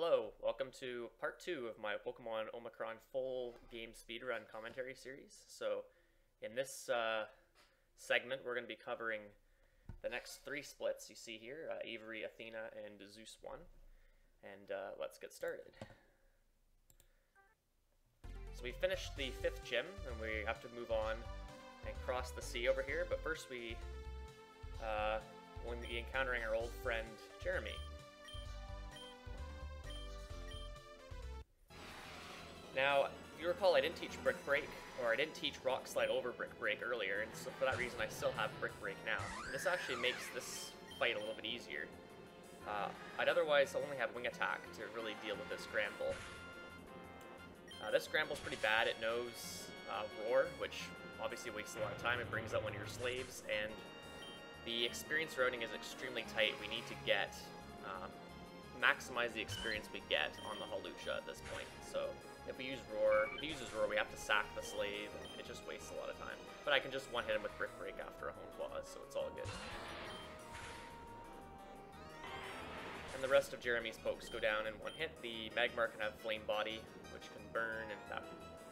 Hello, welcome to part 2 of my Pokemon Omicron full game speedrun commentary series. So in this segment we're going to be covering the next 3 splits you see here, Avery, Athena, and Zeus 1. And let's get started. So we finished the 5th gym and we have to move on and cross the sea over here, but first we'll be encountering our old friend Jeremy. Now, if you recall, I didn't teach Brick Break, or I didn't teach Rock Slide over Brick Break earlier, and so for that reason I still have Brick Break now. This actually makes this fight a little bit easier. I'd otherwise only have Wing Attack to really deal with this Scramble. This Scramble's pretty bad. It knows Roar, which obviously wastes a lot of time. It brings out one of your slaves, and the experience routing is extremely tight. We need to maximize the experience we get on the Hawlucha at this point. So if we use Roar, if he uses Roar, we have to sack the slave, and it just wastes a lot of time. But I can just one-hit him with Brick Break after a Hone Claws, so it's all good. And the rest of Jeremy's pokes go down in one hit. The Magmar can have Flame Body, which can burn, and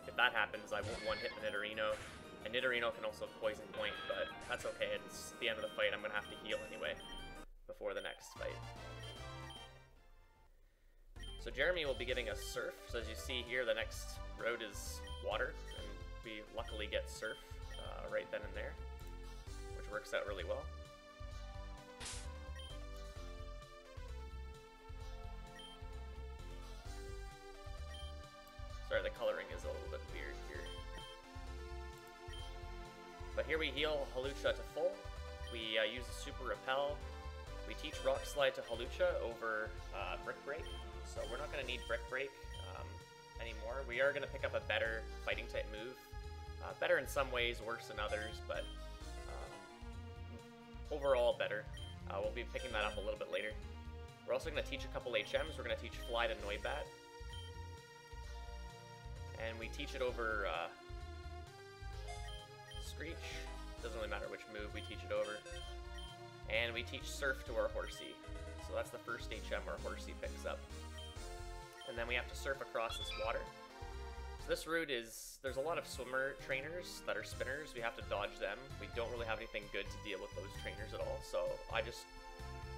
if that happens, I won't one-hit the Nidorino. And Nidorino can also Poison Point, but that's okay. It's the end of the fight. I'm going to have to heal anyway before the next fight. So Jeremy will be giving us Surf. So as you see here, the next road is water, and we luckily get Surf right then and there, which works out really well. Sorry, the coloring is a little bit weird here. But here we heal Hawlucha to full. We use a Super Repel. We teach Rock Slide to Hawlucha over Brick Break. So we're not going to need Brick Break anymore. We are going to pick up a better fighting type move. Better in some ways, worse in others, but overall better. We'll be picking that up a little bit later. We're also going to teach a couple HMs. We're going to teach Fly to Noibat. And we teach it over Screech. Doesn't really matter which move we teach it over. And we teach Surf to our Horsey. So that's the first HM our Horsey picks up. And then we have to surf across this water. So this route is, there's a lot of swimmer trainers that are spinners. We have to dodge them. We don't really have anything good to deal with those trainers at all. So I just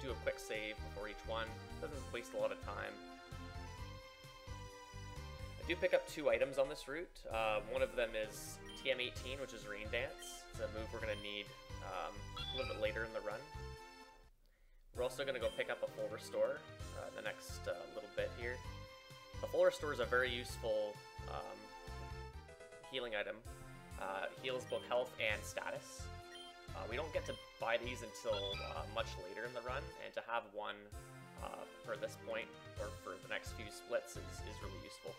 do a quick save before each one. Doesn't waste a lot of time. I do pick up 2 items on this route. One of them is TM18, which is Rain Dance. It's a move we're going to need a little bit later in the run. We're also going to go pick up a Full Restore the next little bit here. The Full Restore is a very useful healing item. Heals both health and status. We don't get to buy these until much later in the run, and to have one for this point, or for the next few splits, is really useful.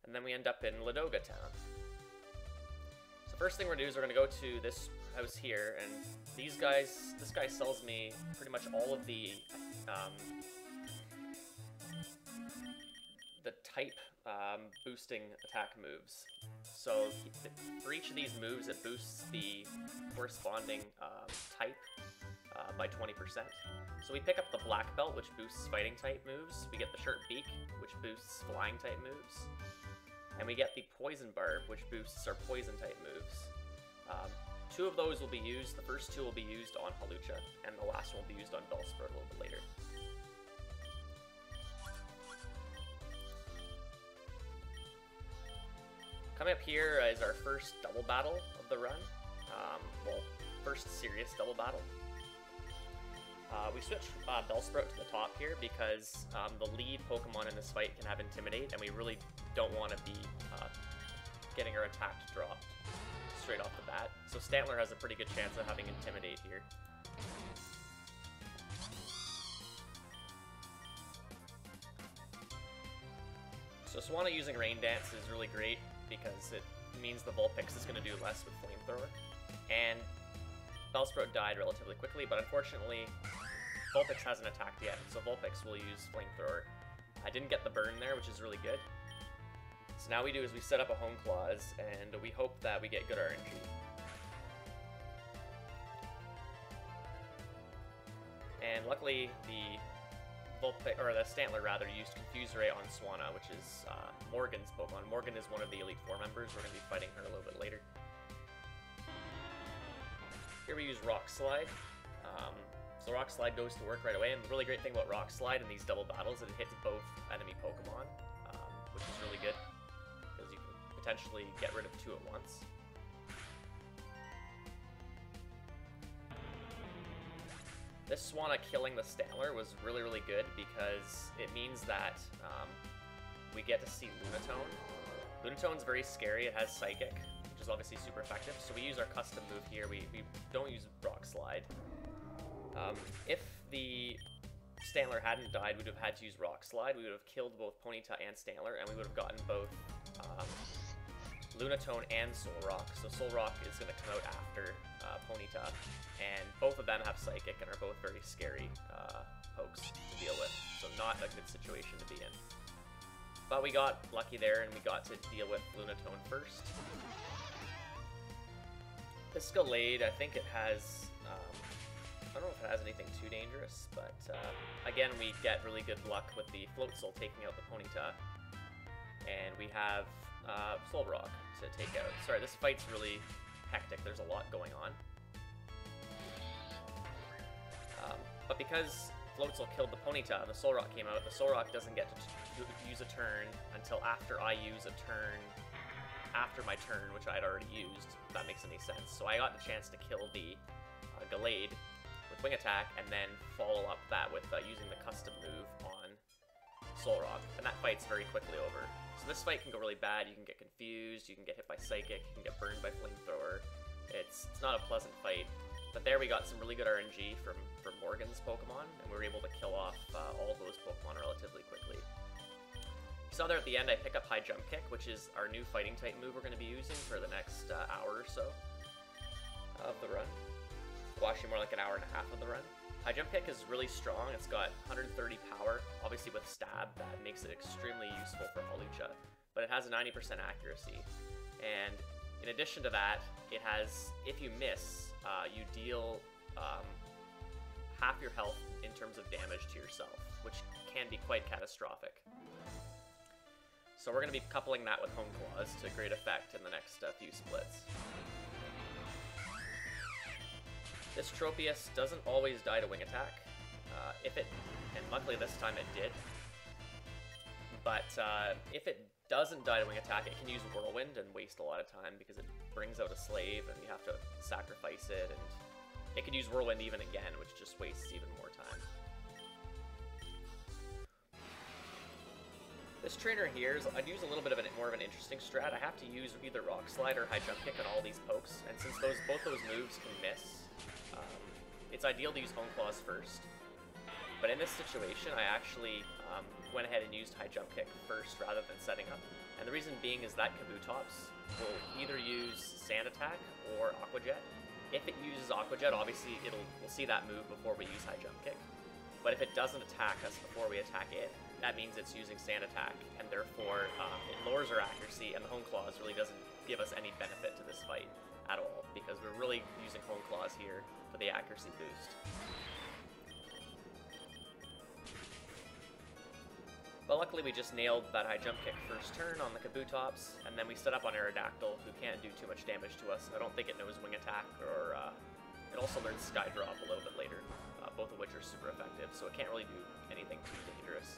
And then we end up in Ladoga Town. So first thing we're going to do is we're going to go to this house here, and this guy sells me pretty much all of the type boosting attack moves. So for each of these moves, it boosts the corresponding type by 20%. So we pick up the Black Belt, which boosts fighting type moves. We get the Sharp Beak, which boosts flying type moves. And we get the Poison Barb, which boosts our poison type moves. 2 of those will be used. The first 2 will be used on Hawlucha, and the last one will be used on Bellsprout a little bit later. Coming up here is our first double battle of the run. Well, first serious double battle. We switched Bellsprout to the top here because the lead Pokemon in this fight can have Intimidate, and we really don't want to be getting our attack dropped straight off the bat. So Stantler has a pretty good chance of having Intimidate here. So Swanna using Rain Dance is really great because it means the Vulpix is going to do less with Flamethrower. And Bellsprout died relatively quickly, but unfortunately Vulpix hasn't attacked yet, so Vulpix will use Flamethrower. I didn't get the burn there, which is really good. So now we do is we set up a Hone Claws, and we hope that we get good RNG. And luckily, the or the Stantler rather, used Confuse Ray on Swanna, which is Morgan's Pokemon. Morgan is one of the Elite Four members. We're going to be fighting her a little bit later. Here we use Rock Slide. So Rock Slide goes to work right away, and the really great thing about Rock Slide in these double battles is it hits both enemy Pokemon, which is really good, because you can potentially get rid of two at once. This Swanna killing the Stantler was really, really good, because it means that we get to see Lunatone. Lunatone's very scary. It has Psychic, which is obviously super effective, so we use our custom move here. We don't use Rock Slide. If the Stantler hadn't died, we would have had to use Rock Slide. We would have killed both Ponyta and Stantler, and we would have gotten both Lunatone and Solrock. So Solrock is going to come out after Ponyta, and both of them have Psychic and are both very scary pokes to deal with. So not a good situation to be in. But we got lucky there, and we got to deal with Lunatone first. This Gallade, I think it has... I don't know if it has anything too dangerous, but again, we get really good luck with the Floatzel taking out the Ponyta, and we have Solrock to take out. Sorry, this fight's really hectic. There's a lot going on. But because Floatzel killed the Ponyta and the Solrock came out, the Solrock doesn't get to use a turn until after I use a turn after my turn, which I had already used, if that makes any sense. So I got the chance to kill the Gallade with Wing Attack, and then follow up that with using the custom move on Solrock, and that fight's very quickly over. So this fight can go really bad. You can get confused, you can get hit by Psychic, you can get burned by Flamethrower. It's not a pleasant fight, but there we got some really good RNG from Morgan's Pokemon, and we were able to kill off all of those Pokemon relatively quickly. You saw there at the end I pick up High Jump Kick, which is our new fighting type move we're going to be using for the next hour or so of the run. Well, actually more like an hour and a half of the run. High Jump Kick is really strong. It's got 130 power. Obviously with Stab, that makes it extremely useful for Hawlucha. But it has a 90% accuracy. And in addition to that, it has, if you miss, you deal half your health in terms of damage to yourself, which can be quite catastrophic. So we're going to be coupling that with Hone Claws to great effect in the next few splits. This Tropius doesn't always die to Wing Attack, and luckily this time it did, but if it doesn't die to Wing Attack, it can use Whirlwind and waste a lot of time because it brings out a slave and you have to sacrifice it, and it could use Whirlwind even again, which just wastes even more time. This trainer here, I'd use a little bit of more of an interesting strat. I have to use either Rock Slide or High Jump Kick on all these pokes, and since both those moves can miss, it's ideal to use Hone Claws first. But in this situation, I actually went ahead and used High Jump Kick first rather than setting up. And the reason being is that Kabutops will either use Sand Attack or Aqua Jet. If it uses Aqua Jet, obviously we'll see that move before we use High Jump Kick. But if it doesn't attack us before we attack it, that means it's using Sand Attack, and therefore it lowers our accuracy, and the Hone Claws really doesn't give us any benefit to this fight at all, because we're really using Hone Claws here for the accuracy boost. But luckily we just nailed that High Jump Kick first turn on the Kabutops, and then we set up on Aerodactyl, who can't do too much damage to us. I don't think it knows Wing Attack, or it also learns Sky Drop a little bit later, both of which are super effective, so it can't really do anything too dangerous.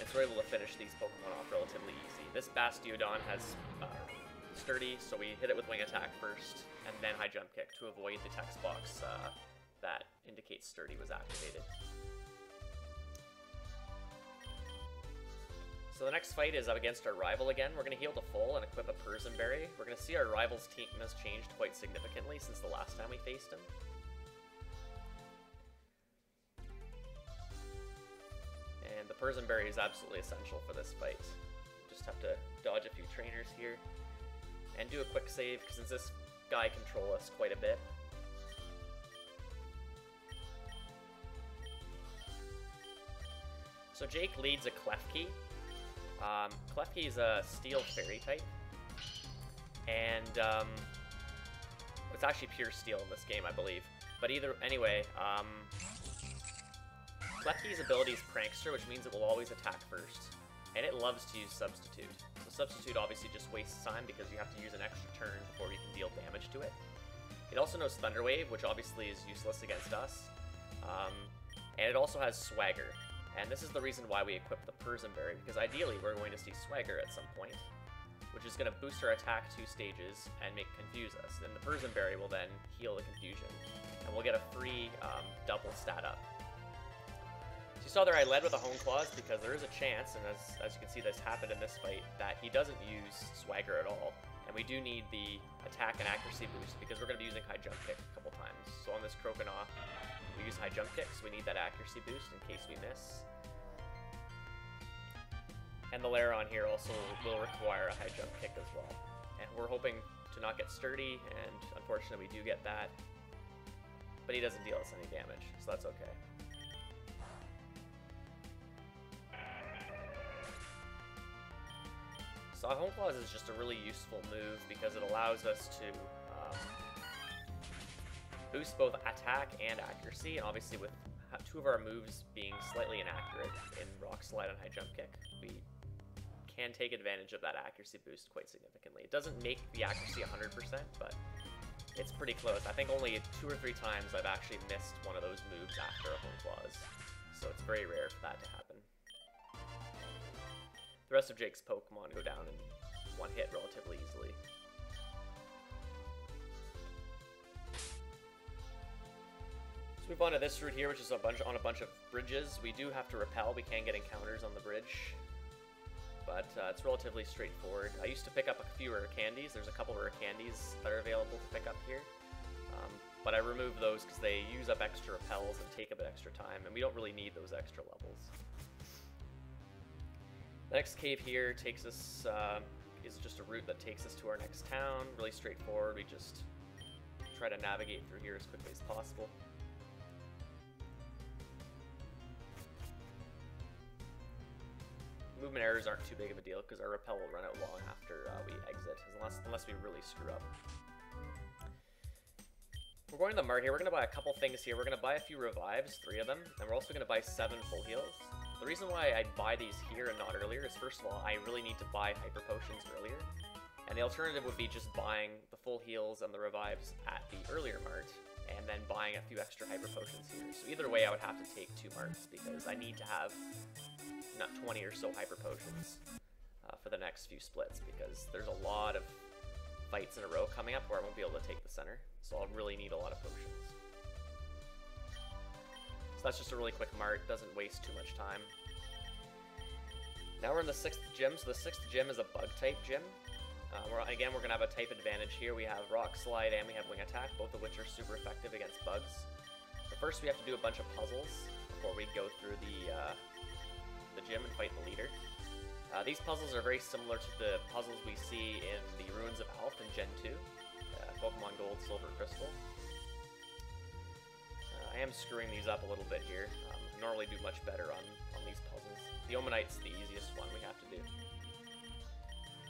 And so we're able to finish these Pokemon off relatively easy. This Bastiodon has Sturdy, so we hit it with Wing Attack first, and then High Jump Kick to avoid the text box that indicates Sturdy was activated. So the next fight is up against our rival again. We're going to heal to full and equip a Persimberry. We're going to see our rival's team has changed quite significantly since the last time we faced him. And the Persimberry is absolutely essential for this fight. Just have to dodge a few trainers here and do a quick save, because since this guy controls us quite a bit. So Jake leads a Klefki. Klefki is a Steel Fairy type, and it's actually pure Steel in this game, I believe. But anyway, Flecky's ability is Prankster, which means it will always attack first. And it loves to use Substitute. So Substitute obviously just wastes time because you have to use an extra turn before you can deal damage to it. It also knows Thunder Wave, which obviously is useless against us. And it also has Swagger. And this is the reason why we equip the Berry, because ideally we're going to see Swagger at some point, which is going to boost our attack 2 stages and make Confuse us. Then the Berry will then heal the Confusion, and we'll get a free double stat up. So you saw there I led with a Hone Claws because there is a chance, and as you can see this happened in this fight, that he doesn't use Swagger at all. And we do need the attack and accuracy boost because we're going to be using High Jump Kick a couple times. So on this Croconaw, we use High Jump Kick, so we need that accuracy boost in case we miss. And the Lairon here also will require a High Jump Kick as well. And we're hoping to not get Sturdy, and unfortunately we do get that. But he doesn't deal us any damage, so that's okay. So Hone Claws is just a really useful move because it allows us to boost both attack and accuracy, and obviously with 2 of our moves being slightly inaccurate in Rock Slide and High Jump Kick, we can take advantage of that accuracy boost quite significantly. It doesn't make the accuracy 100%, but it's pretty close. I think only 2 or 3 times I've actually missed one of those moves after a Hone Claws, so it's very rare for that to happen. The rest of Jake's Pokemon go down in 1 hit relatively easily. So move on to this route here, which is on a bunch of bridges. We do have to repel. We can get encounters on the bridge, but it's relatively straightforward. I used to pick up a few rare candies. There's a couple rare candies that are available to pick up here, but I removed those because they use up extra repels and take a bit extra time, and we don't really need those extra levels. The next cave here takes us, is just a route that takes us to our next town. Really straightforward. We just try to navigate through here as quickly as possible. Movement errors aren't too big of a deal because our repel will run out long after we exit, unless we really screw up. We're going to the mart here. We're going to buy a couple things here. We're going to buy a few revives, 3 of them, and we're also going to buy 7 full heals. The reason why I buy these here and not earlier is, first of all, I really need to buy hyper potions earlier, and the alternative would be just buying the full heals and the revives at the earlier mart, and then buying a few extra hyper potions here. So either way, I would have to take 2 marts because I need to have not 20 or so hyper potions for the next few splits, because there's a lot of fights in a row coming up where I won't be able to take the center, so I'll really need a lot of potions. So that's just a really quick mart, doesn't waste too much time. Now we're in the 6th gym, so the 6th gym is a bug type gym. Again, we're going to have a type advantage here. We have Rock Slide and we have Wing Attack, both of which are super effective against bugs. But first we have to do a bunch of puzzles before we go through the gym and fight the leader. These puzzles are very similar to the puzzles we see in the Ruins of Alph in Gen 2, Pokemon Gold, Silver, Crystal. I am screwing these up a little bit here. Normally do much better on these puzzles. The Omanite's the easiest one we have to do,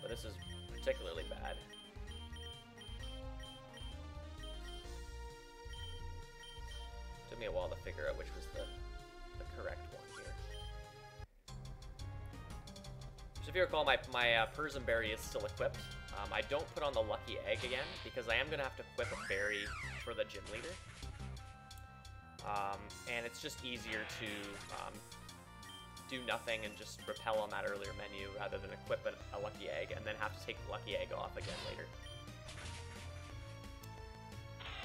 but this is particularly bad. Took me a while to figure out which was the correct one here. So if you recall, my Berry is still equipped. I don't put on the Lucky Egg again because I am going to have to equip a berry for the gym leader. And it's just easier to do nothing and just repel on that earlier menu rather than equip a Lucky Egg and then have to take the Lucky Egg off again later.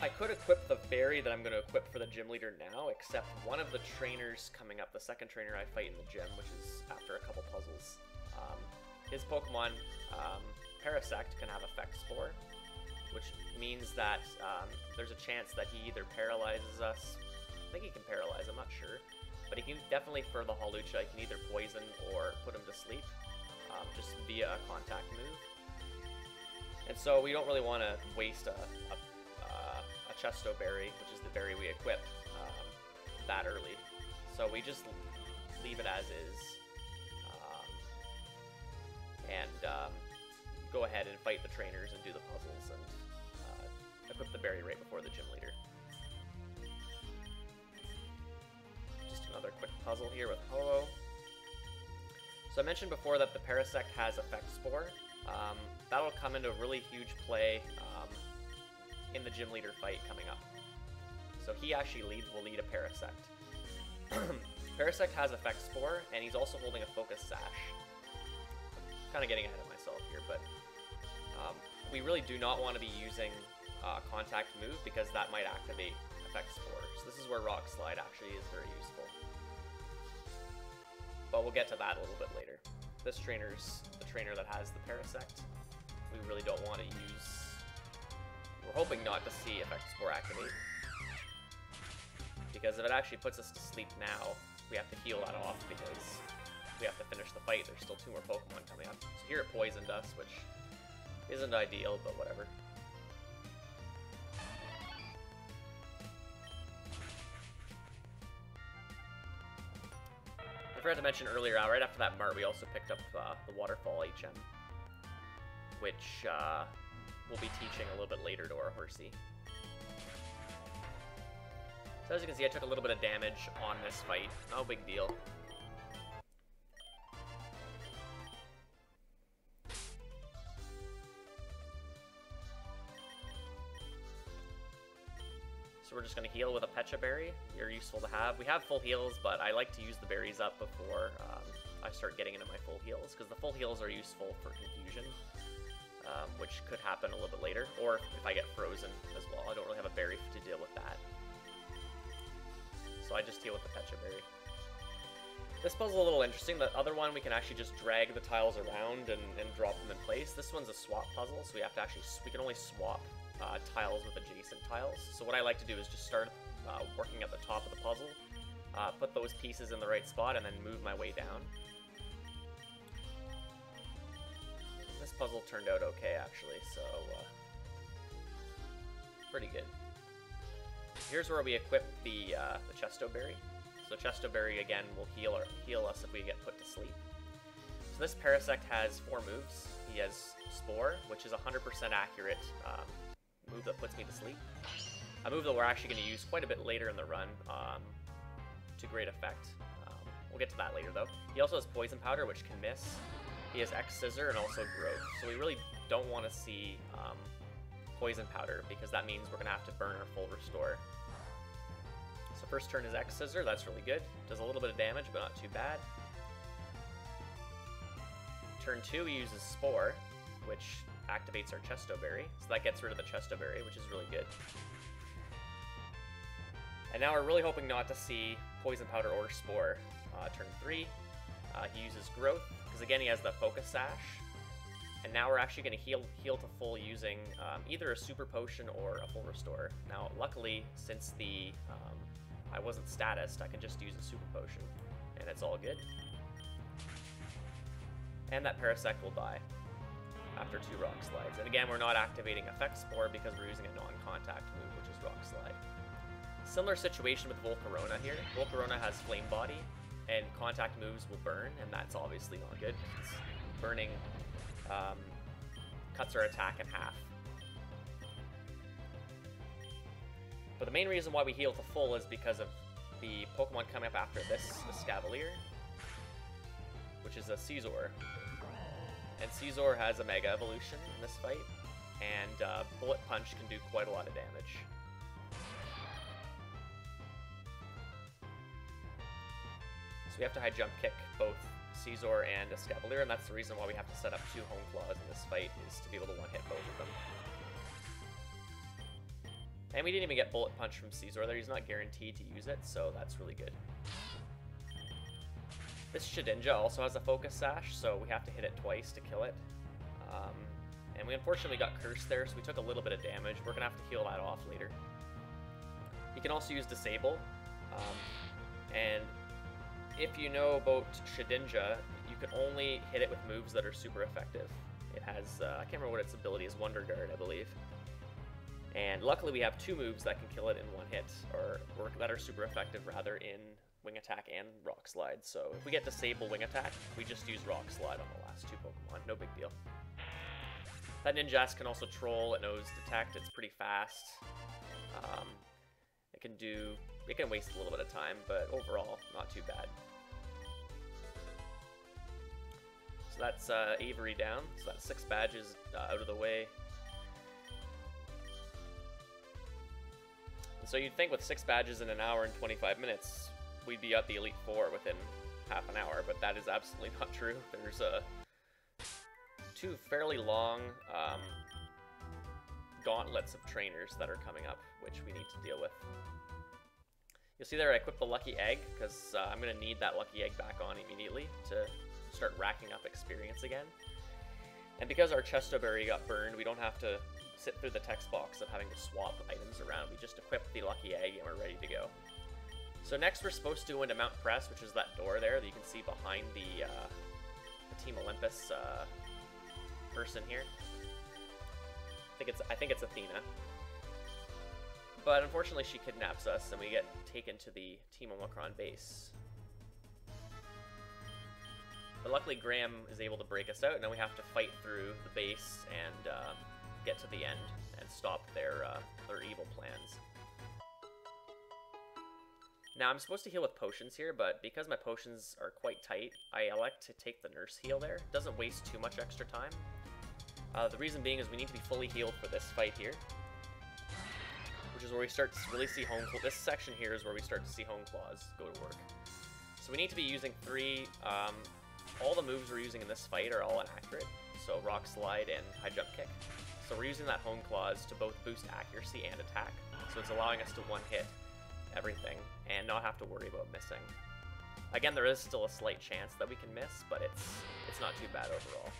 I could equip the berry that I'm going to equip for the gym leader now, except one of the trainers coming up, the second trainer I fight in the gym, which is after a couple puzzles, his Pokemon, Parasect, can have Effect Spore, which means that there's a chance that he either paralyzes us. I think he can paralyze, I'm not sure. But he can definitely, for the Hawlucha, he can either poison or put him to sleep, just via a contact move. And so we don't really want to waste a Chesto Berry, which is the berry we equip, that early. So we just leave it as is, and go ahead and fight the trainers and do the puzzles and equip the berry right before the gym leader. Just another quick puzzle here with Ho-Oh. So I mentioned before that the Parasect has Effect Spore. That'll come into really huge play in the gym leader fight coming up. So he actually will lead a Parasect. Parasect has Effect Spore, and he's also holding a Focus Sash. Kind of getting ahead of myself here, but we really do not want to be using Contact Move because that might activate Effect Spore. So this is where Rock Slide actually is very useful. But we'll get to that a little bit later. This trainer's the trainer that has the Parasect. We really don't want to use... We're hoping not to see Effect Spore activate. Because if it actually puts us to sleep now, we have to heal that off because we have to finish the fight. There's still 2 more Pokemon coming up. So here it poisoned us, which isn't ideal, but whatever. I forgot to mention earlier, right after that Mart, we also picked up the Waterfall HM, which we'll be teaching a little bit later to our Horsey. So as you can see, I took a little bit of damage on this fight. No big deal. So we're just going to heal with a Pecha Berry. They're useful to have. We have full heals, but I like to use the berries up before I start getting into my full heals, because the full heals are useful for confusion, which could happen a little bit later, or if I get frozen as well. I don't really have a berry to deal with that. So I just deal with the Pecha Berry. This puzzle's a little interesting. The other one, we can actually just drag the tiles around and drop them in place. This one's a swap puzzle, so we have to actually, we can only swap tiles with adjacent tiles. So what I like to do is just start working at the top of the puzzle, put those pieces in the right spot, and then move my way down. This puzzle turned out okay, actually, so pretty good. Here's where we equip the Chesto Berry. So Chesto Berry, again, will heal us if we get put to sleep. So this Parasect has 4 moves. He has Spore, which is 100% accurate move that puts me to sleep. A move that we're actually going to use quite a bit later in the run to great effect. We'll get to that later, though. He also has Poison Powder, which can miss. He has X Scissor and also Growth. So we really don't want to see Poison Powder, because that means we're going to have to burn our full restore. So first turn is X Scissor, that's really good. Does a little bit of damage, but not too bad. Turn 2, he uses Spore, which activates our Chesto Berry. So that gets rid of the Chesto Berry, which is really good. And now we're really hoping not to see Poison Powder or Spore. Turn 3, he uses Growth, because again he has the Focus Sash. And now we're actually going to heal to full using either a Super Potion or a full Restore. Now, luckily, since I wasn't statused, I can just use a Super Potion, and it's all good. And that Parasect will die after 2 Rock Slides. And again, we're not activating Effect Spore because we're using a non-contact move, which is Rock Slide. Similar situation with Volcarona here. Volcarona has Flame Body, and contact moves will burn, and that's obviously not good. It's burning cuts our attack in half. But the main reason why we heal to full is because of the Pokemon coming up after this, the Scavalier, which is a Scizor. And Scizor has a Mega Evolution in this fight, and Bullet Punch can do quite a lot of damage. So we have to High Jump Kick both Scizor and Escavalier, and that's the reason why we have to set up 2 Home Claws in this fight, is to be able to one-hit both of them. And we didn't even get Bullet Punch from Scizor there. He's not guaranteed to use it, so that's really good. This Shedinja also has a Focus Sash, so we have to hit it twice to kill it. And we unfortunately got cursed there, so we took a little bit of damage. We're going to have to heal that off later. You can also use Disable. And if you know about Shedinja, you can only hit it with moves that are super effective. It has, I can't remember what its ability is, Wonder Guard, I believe. And luckily we have 2 moves that can kill it in 1 hit, or that are super effective rather in Wing Attack and Rock Slide. So if we get Disable Wing Attack, we just use Rock Slide on the last 2 Pokemon, no big deal. That Ninjask can also Troll, it knows Detect, it's pretty fast. It can do it can waste a little bit of time, but overall, not too bad. So that's Avery down, so that's 6 badges out of the way. So you'd think with 6 badges in an hour and 25 minutes, we'd be at the Elite Four within half an hour, but that is absolutely not true. There's 2 fairly long gauntlets of trainers that are coming up, which we need to deal with. You'll see there I equipped the Lucky Egg, because I'm going to need that Lucky Egg back on immediately to start racking up experience again. And because our Chestoberry got burned, we don't have to sit through the text box of having to swap items around. We just equip the Lucky Egg and we're ready to go. So next we're supposed to go into Mount Press, which is that door there that you can see behind the Team Olympus person here. I think it's Athena. But unfortunately she kidnaps us and we get taken to the Team Omicron base. But luckily Graham is able to break us out. Now we have to fight through the base and get to the end and stop their evil plans. Now I'm supposed to heal with potions here, but because my potions are quite tight, I elect to take the nurse heal there. It doesn't waste too much extra time. The reason being is we need to be fully healed for this fight here, which is where we start to really see Hone Claws. This section here is where we start to see Hone Claws go to work. So we need to be using 3, all the moves we're using in this fight are all inaccurate, so Rock Slide and High Jump Kick. So we're using that Hone Claws to both boost accuracy and attack, so it's allowing us to one-hit everything and not have to worry about missing. Again, there is still a slight chance that we can miss, but it's not too bad overall.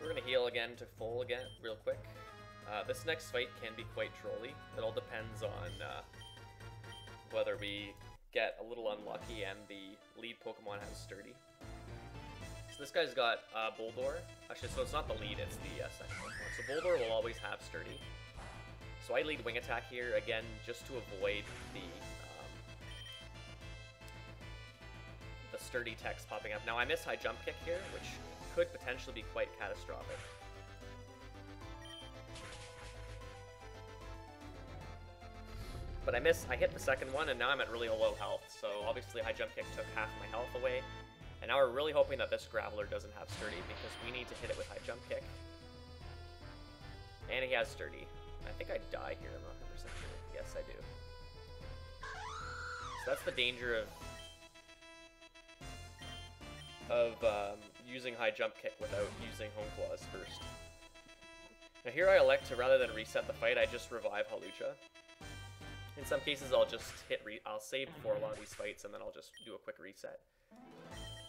We're going to heal again to full again, real quick. This next fight can be quite trolly. It all depends on whether we get a little unlucky and the lead Pokemon has Sturdy. So this guy's got Boldore. Actually, so it's not the lead, it's the second Pokemon. So Boldore will always have Sturdy. So I lead Wing Attack here, again, just to avoid the Sturdy text popping up. Now I miss High Jump Kick here, which could potentially be quite catastrophic. But I hit the second one and now I'm at really low health, so obviously High Jump Kick took half my health away. And now we're really hoping that this Graveler doesn't have Sturdy because we need to hit it with High Jump Kick. And he has Sturdy. I think I die here, I'm not 100% sure. Yes, I do. So that's the danger of using High Jump Kick without using Hone Claws first. Now here I elect to, rather than reset the fight, I just revive Hawlucha. In some cases I'll just I'll save before a lot of these fights and then I'll just do a quick reset.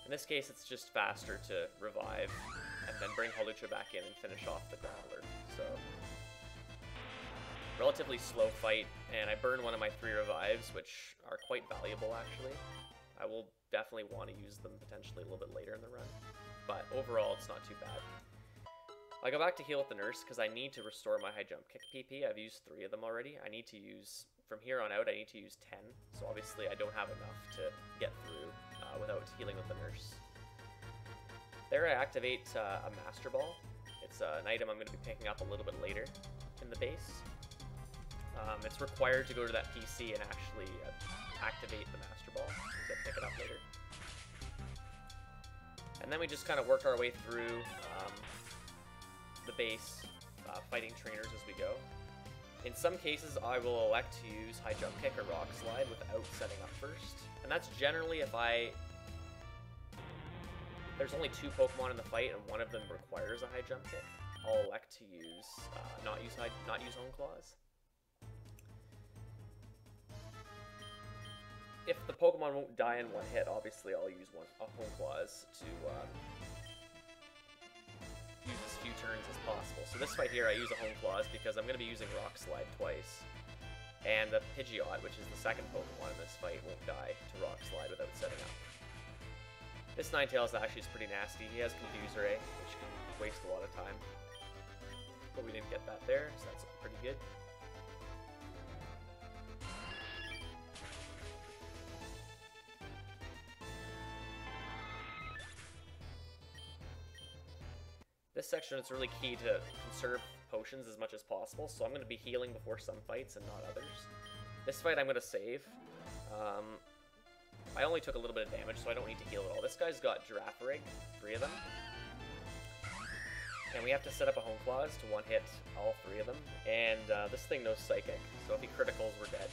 In this case it's just faster to revive and then bring Hawlucha back in and finish off the Graveler. So, relatively slow fight, and I burn one of my 3 revives, which are quite valuable actually. I will definitely want to use them potentially a little bit later in the run, but overall it's not too bad. I go back to heal with the nurse because I need to restore my High Jump Kick PP. I've used 3 of them already. I need to use, from here on out, I need to use 10, so obviously I don't have enough to get through without healing with the nurse. There I activate a Master Ball. It's an item I'm going to be picking up a little bit later in the base. It's required to go to that PC and actually activate the Master Ball, so pick it up later. And then we just kind of work our way through the base, fighting trainers as we go. In some cases, I will elect to use High Jump Kick or Rock Slide without setting up first. And that's generally if there's only 2 Pokemon in the fight and one of them requires a High Jump Kick, I'll elect to use, not use Hone Claws. If the Pokemon won't die in one hit, obviously I'll use a Hone Claws to use as few turns as possible. So this fight here, I use a Hone Claws because I'm going to be using Rock Slide twice. And the Pidgeot, which is the second Pokemon in this fight, won't die to Rock Slide without setting up. This Ninetales actually is pretty nasty. He has Confuse Ray, which can waste a lot of time. But we didn't get that there, so that's pretty good. This section is really key to conserve potions as much as possible, so I'm going to be healing before some fights and not others. This fight I'm going to save. I only took a little bit of damage, so I don't need to heal at all. This guy's got Girafarig, 3 of them. And we have to set up a Home Claws to one-hit all 3 of them. And this thing knows Psychic, so if he criticals, we're dead.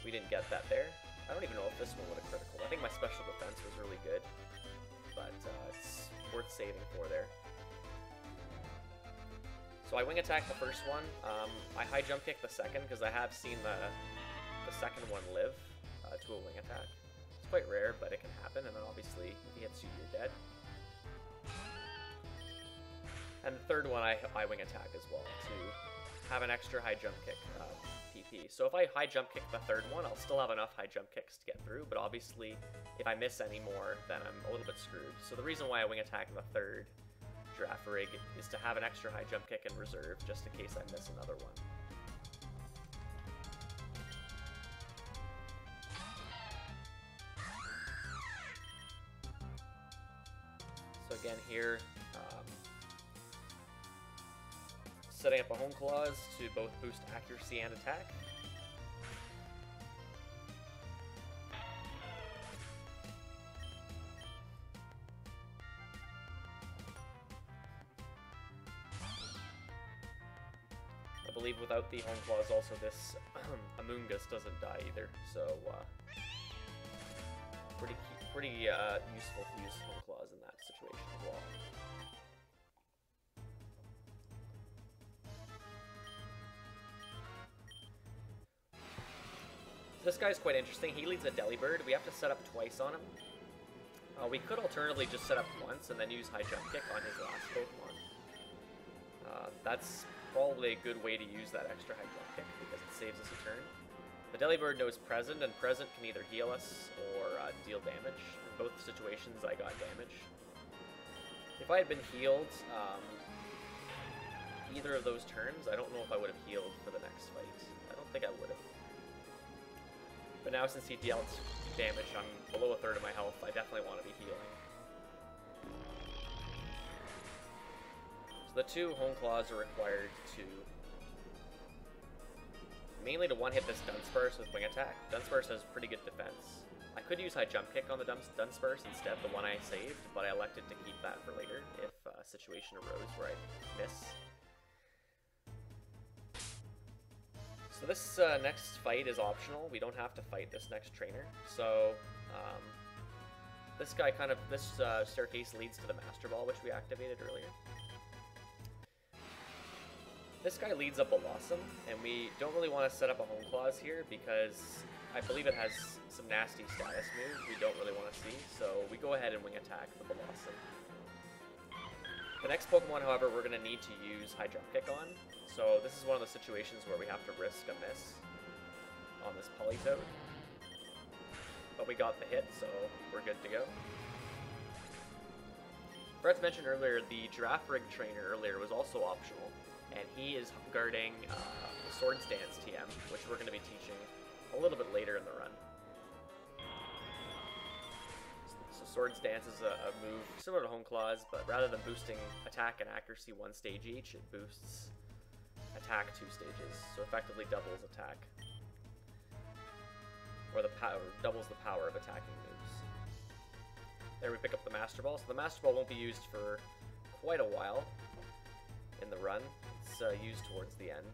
We didn't get that there. I don't even know if this one would have critical. I think my special defense was really good, but it's worth saving for there. So I wing attack the first one. I high jump kick the second because I have seen the second one live to a wing attack. It's quite rare, but it can happen, and then obviously if he hits you, you're dead. And the third one I wing attack as well to have an extra high jump kick PP. So if I high jump kick the third one, I'll still have enough high jump kicks to get through, but obviously if I miss any more, then I'm a little bit screwed. So the reason why I wing attack the third Girafarig is to have an extra high jump kick in reserve, just in case I miss another one. So again here, setting up a Home Claws to both boost accuracy and attack. I believe without the Home Claws also this Amoongus doesn't die either, so pretty useful to use Home Claws in that situation as well. This guy's quite interesting. He leads a Delibird. We have to set up twice on him. We could alternatively just set up once and then use high jump kick on his last Pokemon. That's probably a good way to use that extra high jump kick because it saves us a turn. The Delibird knows Present, and Present can either heal us or deal damage. In both situations, I got damage. If I had been healed either of those turns, I don't know if I would have healed for the next fight. I don't think I would have. But now since he dealt damage, I'm below a third of my health, I definitely want to be healing. So the 2 Home Claws are required to... mainly to one-hit this Dunsparce with Wing Attack. Dunsparce has pretty good defense. I could use High Jump Kick on the Dunsparce instead, the one I saved, but I elected to keep that for later if a situation arose where I miss. So this next fight is optional. We don't have to fight this next trainer. So this guy this staircase leads to the Master Ball, which we activated earlier. This guy leads a Blossom, and we don't really want to set up a Home Claws here because I believe it has some nasty status moves we don't really want to see. So we go ahead and wing attack the Blossom. The next Pokemon, however, we're going to need to use High Jump Kick on. So this is one of the situations where we have to risk a miss on this Politoed. But we got the hit, so we're good to go. Forgot to mention earlier, the Girafarig trainer earlier was also optional. And he is guarding the Swords Dance TM, which we're going to be teaching a little bit later in the run. So Swords Dance is a move similar to Home Claws, but rather than boosting attack and accuracy 1 stage each, it boosts attack 2 stages, so effectively doubles attack. Or doubles the power of attacking moves. There we pick up the Master Ball. So the Master Ball won't be used for quite a while in the run. It's used towards the end.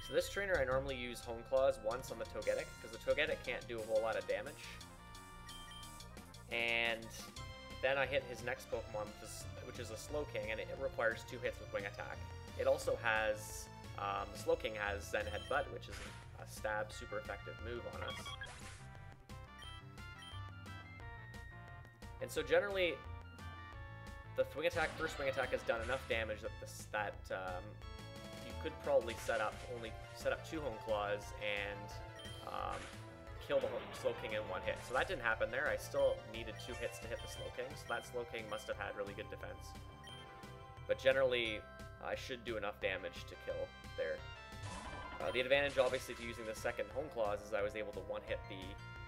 So this trainer I normally use Home Claws once on the Togetic, because the Togetic can't do a whole lot of damage. And then I hit his next Pokemon, which is a Slowking, and it requires 2 hits with Wing Attack. It also has, Slowking has Zen Headbutt, which is a stab super effective move on us. And so generally, the first swing attack has done enough damage that you could probably set up 2 Hone Claws and kill the Slowking in 1 hit. So that didn't happen there. I still needed 2 hits to hit the Slowking, so that Slowking must have had really good defense. But generally, I should do enough damage to kill there. The advantage, obviously, to using the second Hone Claws is I was able to 1-hit the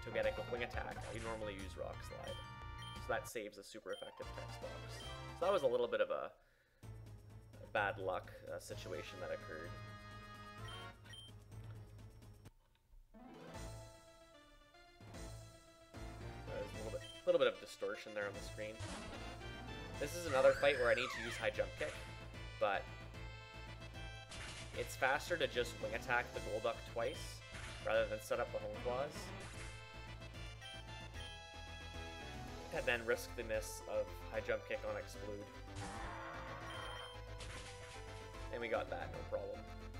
Togetic with Wing Attack. I normally use Rock Slide. So that saves a super effective text box. So that was a little bit of a bad luck situation that occurred. There's a little bit of distortion there on the screen. This is another fight where I need to use High Jump Kick, but it's faster to just Wing Attack the Golduck twice rather than set up the Hone Claws. And then risk the miss of High Jump Kick on Explode. And we got that, no problem.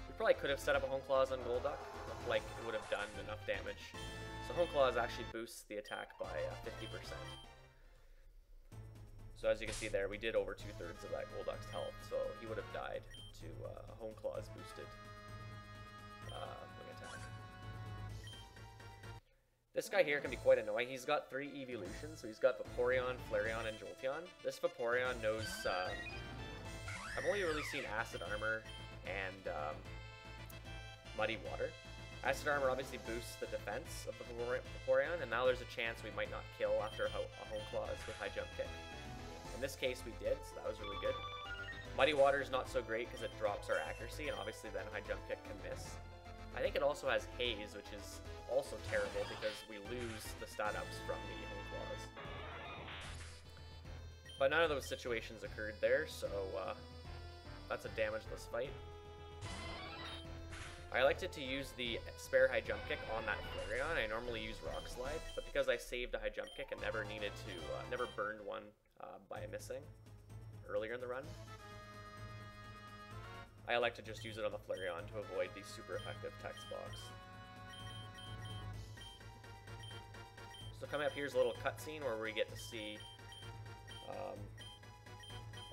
We probably could have set up a Hone Claws on Golduck, like it would have done enough damage. So Hone Claws actually boosts the attack by 50%. So as you can see there, we did over 2/3 of that Golduck's health, so he would have died to a Hone Claws boosted Wing Attack. This guy here can be quite annoying. He's got 3 evolutions, so he's got Vaporeon, Flareon, and Jolteon. This Vaporeon knows... I've only really seen Acid Armor and Muddy Water. Acid Armor obviously boosts the defense of the Vaporeon, and now there's a chance we might not kill after a Hone Claws with High Jump Kick. In this case we did, so that was really good. Muddy Water is not so great because it drops our accuracy, and obviously then High Jump Kick can miss. I think it also has Haze, which is also terrible because we lose the stat ups from the Hone Claws. But none of those situations occurred there, so that's a damageless fight. I elected to use the spare High Jump Kick on that Flareon. I normally use Rock Slide, but because I saved a High Jump Kick and never burned one by missing earlier in the run, I elect to just use it on the Flareon to avoid the super effective text box. So coming up here's a little cutscene where we get to see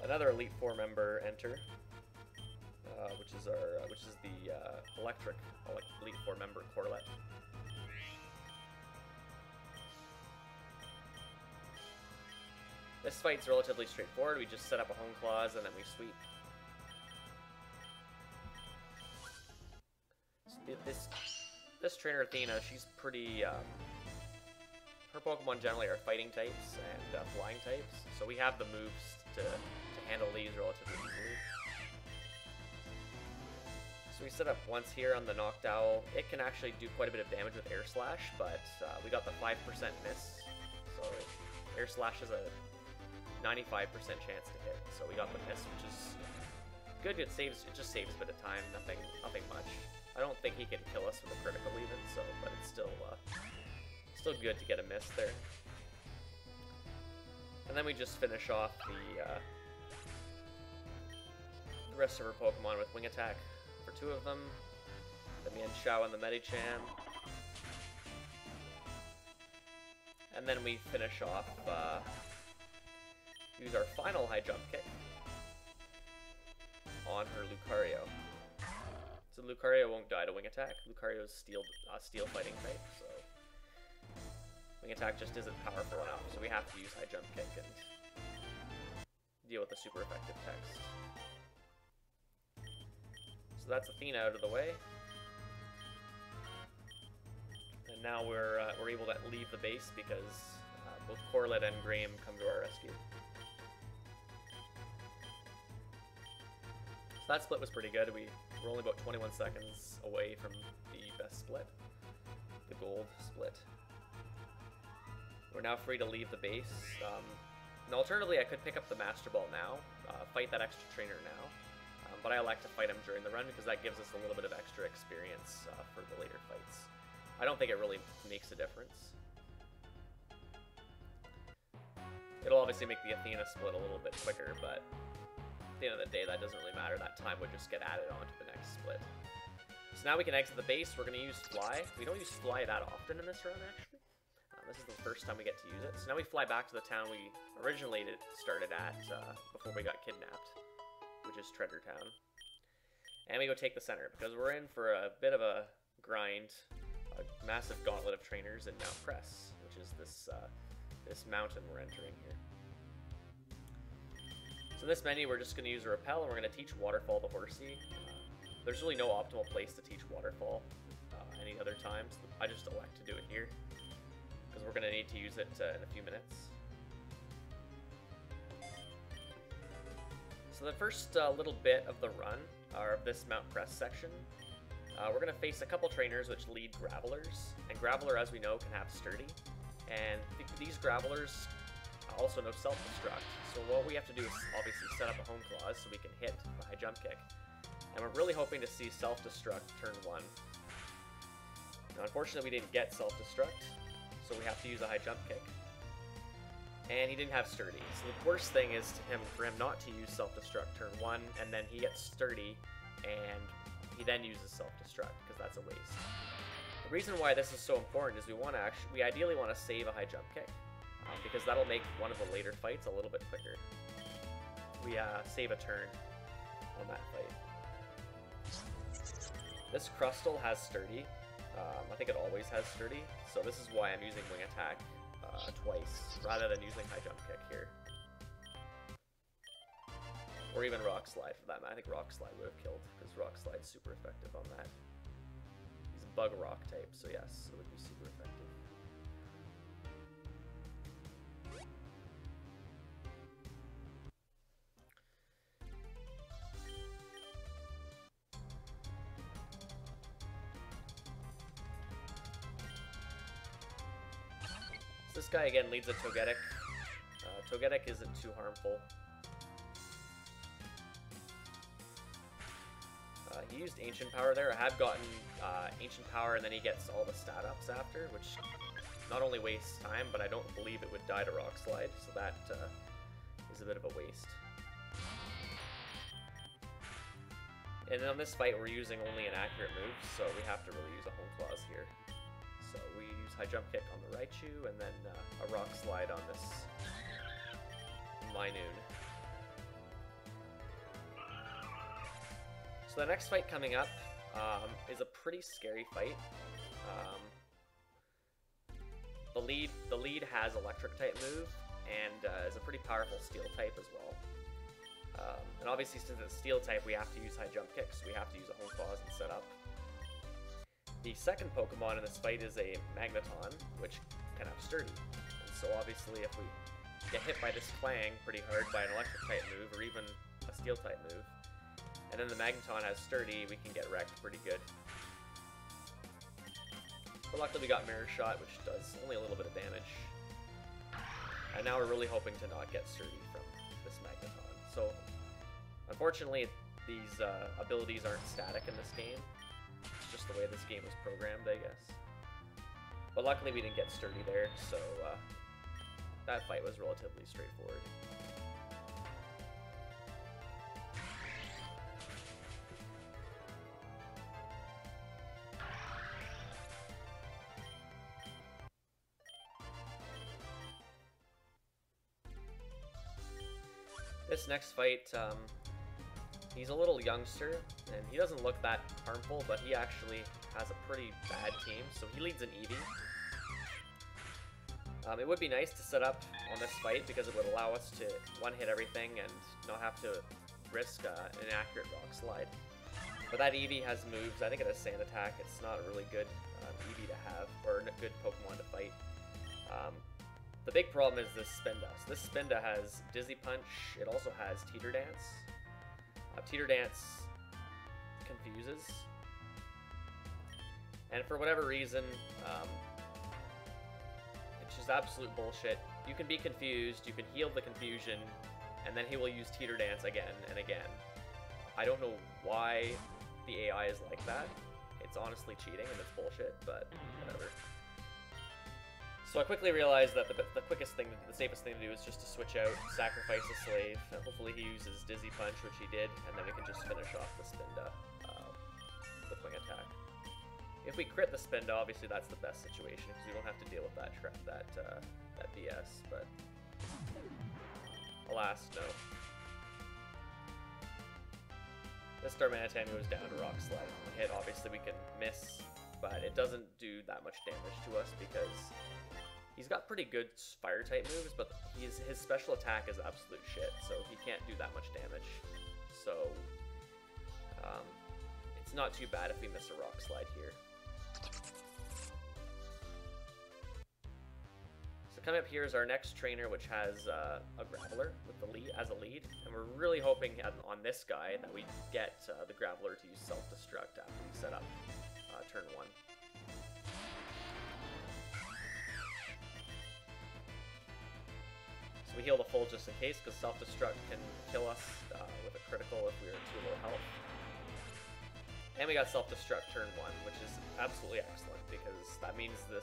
another Elite Four member enter, which is the electric Elite Four member Corlett. This fight's relatively straightforward. We just set up a Hone Claws and then we sweep. This trainer Athena, she's pretty, her Pokemon generally are fighting types and flying types, so we have the moves to handle these relatively easily. So we set up once here on the Noctowl. It can actually do quite a bit of damage with Air Slash, but we got the 5% miss, so Air Slash has a 95% chance to hit, so we got the miss, which is good. It just saves a bit of time, nothing much. I don't think he can kill us with a critical even, so, but it's still good to get a miss there. And then we just finish off the rest of our Pokemon with Wing Attack for 2 of them. The Mienshao and the Medicham. And then we finish off, use our final High Jump Kick on her Lucario. So Lucario won't die to Wing Attack. Lucario's steel fighting type, so Wing Attack just isn't powerful enough, so we have to use High Jump Kick and deal with the super effective text. So that's Athena out of the way. And now we're able to leave the base because both Corlett and Graham come to our rescue. So that split was pretty good. We're only about 21 seconds away from the best split, the gold split. We're now free to leave the base. And alternatively, I could pick up the Master Ball now, fight that extra trainer now, but I like to fight him during the run because that gives us a little bit of extra experience for the later fights. I don't think it really makes a difference. It'll obviously make the Athena split a little bit quicker, but at the end of the day, that doesn't really matter. That time would just get added on to the next split. So now we can exit the base. We're going to use Fly. We don't use Fly that often in this run, actually. This is the first time we get to use it. So now we fly back to the town we originally started at before we got kidnapped, which is Treasure Town. And we go take the center, because we're in for a bit of a grind, a massive gauntlet of trainers in Mount Cress, which is this, this mountain we're entering here. So in this menu, we're just going to use a repel, and we're going to teach Waterfall to Horsey. There's really no optimal place to teach Waterfall any other times. I just elect to do it here, because we're going to need to use it in a few minutes. So the first little bit of the run, or of this Mount Cress section, we're going to face a couple trainers which lead Gravelers, and Graveler, as we know, can have Sturdy, and these Gravelers also know Self-Destruct, so what we have to do is obviously set up a Home Clause so we can hit a high jump kick, and we're really hoping to see Self-Destruct turn 1. Now unfortunately we didn't get Self-Destruct, so we have to use a high jump kick, and he didn't have Sturdy, so the worst thing is for him not to use Self-Destruct turn 1, and then he gets Sturdy, and he then uses Self-Destruct, because that's a waste. The reason why this is so important is we ideally want to save a high jump kick, because that'll make one of the later fights a little bit quicker. We save a turn on that fight. This Crustle has Sturdy. I think it always has Sturdy, so this is why I'm using Wing Attack twice, rather than using High Jump Kick here. Or even Rock Slide for that matter. I think Rock Slide would have killed, because Rock Slide's super effective on that. He's a Bug Rock type, so yes, it would be super effective. This guy again leads a Togetic. Togetic isn't too harmful. He used Ancient Power there. I have gotten Ancient Power, and then he gets all the stat ups after, which not only wastes time, but I don't believe it would die to Rock Slide, so that is a bit of a waste. And then on this fight, we're using only an accurate move, so we have to really use a Home Clause here. So we use High Jump Kick on the Raichu, and then a Rock Slide on this Minun. So the next fight coming up is a pretty scary fight. The lead has Electric type move, and is a pretty powerful Steel type as well. And obviously since it's Steel type, we have to use High Jump Kicks, so we have to use a Home Clause and set up. The second Pokemon in this fight is a Magneton, which can have Sturdy. And so obviously if we get hit by this Clang pretty hard by an Electric type move, or even a Steel type move, and then the Magneton has Sturdy, we can get wrecked pretty good. But luckily we got Mirror Shot, which does only a little bit of damage. And now we're really hoping to not get Sturdy from this Magneton. So, unfortunately, these abilities aren't static in this game. It's just the way this game was programmed, I guess. But luckily we didn't get Sturdy there, so that fight was relatively straightforward. This next fight, he's a little youngster, and he doesn't look that harmful, but he actually has a pretty bad team, so he leads an Eevee. It would be nice to set up on this fight, because it would allow us to one-hit everything and not have to risk an inaccurate Rock Slide. But that Eevee has moves. I think it has Sand Attack. It's not a really good Eevee to have, or a good Pokemon to fight. The big problem is this Spinda. So this Spinda has Dizzy Punch. It also has Teeter Dance. Teeter Dance confuses. And for whatever reason, it's just absolute bullshit. You can be confused, you can heal the confusion, and then he will use Teeter Dance again and again. I don't know why the AI is like that. It's honestly cheating and it's bullshit, but whatever. So I quickly realized that the quickest thing, the safest thing to do is just to switch out, sacrifice a slave, and hopefully he uses Dizzy Punch, which he did, and then we can just finish off the Spinda with Wing Attack. If we crit the Spinda, obviously that's the best situation because we don't have to deal with that BS. But alas, no. This Darmanitan goes down to Rock Slide. When hit, obviously we can miss, but it doesn't do that much damage to us because he's got pretty good fire type moves, but his special attack is absolute shit, so he can't do that much damage. So it's not too bad if we miss a Rock Slide here. Coming up here is our next trainer, which has a Graveler with the lead as a lead, and we're really hoping on this guy that we get the Graveler to use Self-Destruct after we set up turn 1. So we heal the full just in case, because Self-Destruct can kill us with a critical if we are too low health. And we got Self-Destruct turn 1, which is absolutely excellent, because that means the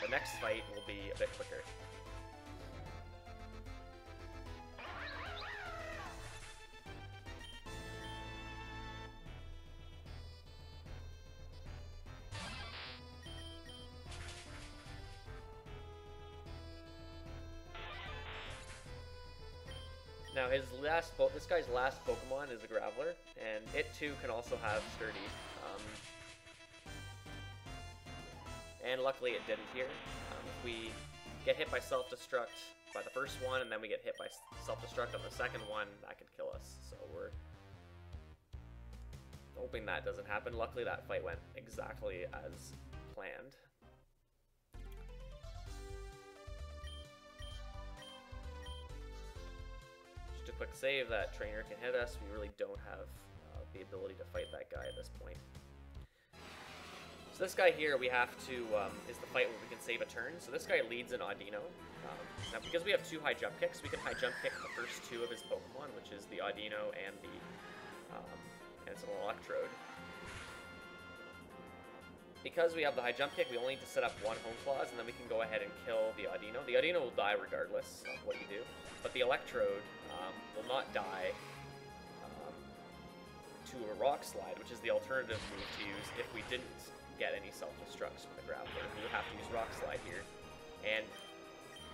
next fight will be a bit quicker. Now this guy's last Pokemon is a Graveler, and it too can also have Sturdy. And luckily it didn't here. If we get hit by Self-Destruct by the first one, and then we get hit by Self-Destruct on the second one, that could kill us. So we're hoping that doesn't happen. Luckily that fight went exactly as planned. Just a quick save, that trainer can hit us. We really don't have the ability to fight that guy at this point. So this guy here, we have to, is the fight where we can save a turn. So this guy leads an Audino. Now because we have 2 high jump kicks, we can high jump kick the first 2 of his Pokemon, which is the Audino and and it's an Electrode. Because we have the high jump kick, we only need to set up 1 Home Clause, and then we can go ahead and kill the Audino. The Audino will die regardless of what you do, but the Electrode will not die to a Rock Slide, which is the alternative move to use if we didn't get any Self-Destructs from the Graveler. We would have to use Rock Slide here, and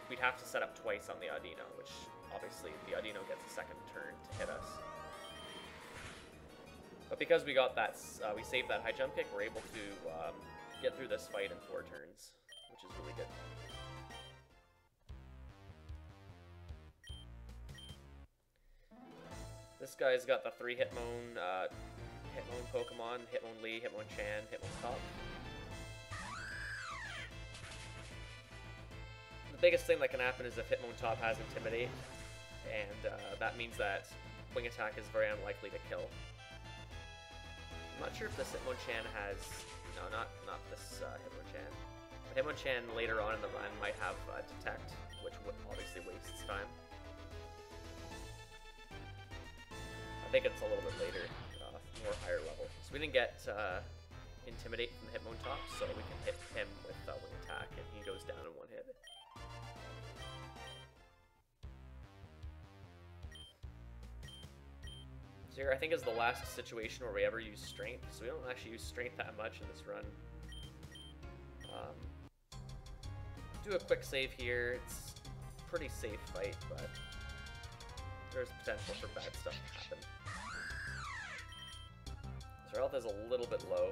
we'd have to set up twice on the Audino, which obviously the Audino gets a second turn to hit us. But because we got that, we saved that high jump kick, we're able to get through this fight in 4 turns, which is really good. This guy's got the 3 Hitmon Pokemon, Hitmonlee, Hitmonchan, Hitmontop. The biggest thing that can happen is if Hitmontop has Intimidate, and that means that Wing Attack is very unlikely to kill. I'm not sure if this Hitmonchan has... No, not this Hitmonchan. But Hitmonchan later on in the run might have Detect, which obviously wastes time. I think it's a little bit later, more higher level. So we didn't get Intimidate from the Hitmontop, so we can hit him with Wing Attack, and he goes down in 1 hit. So here I think is the last situation where we ever use Strength, so we don't actually use Strength that much in this run. Do a quick save here. It's a pretty safe fight, but there's potential for bad stuff to happen. So our health is a little bit low.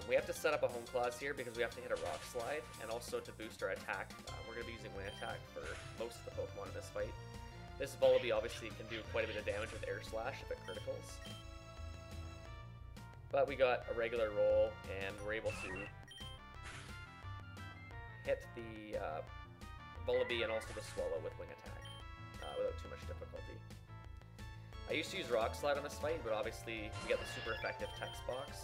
We have to set up a Home Clause here because we have to hit a Rock Slide, and also to boost our attack. We're going to be using Wing Attack for most of the Pokemon in this fight. This Volibee obviously can do quite a bit of damage with Air Slash if it criticals. But we got a regular roll, and we're able to hit the Volibee and also the Swallow with Wing Attack without too much difficulty. I used to use Rock Slide on this fight, but obviously we get the super effective text box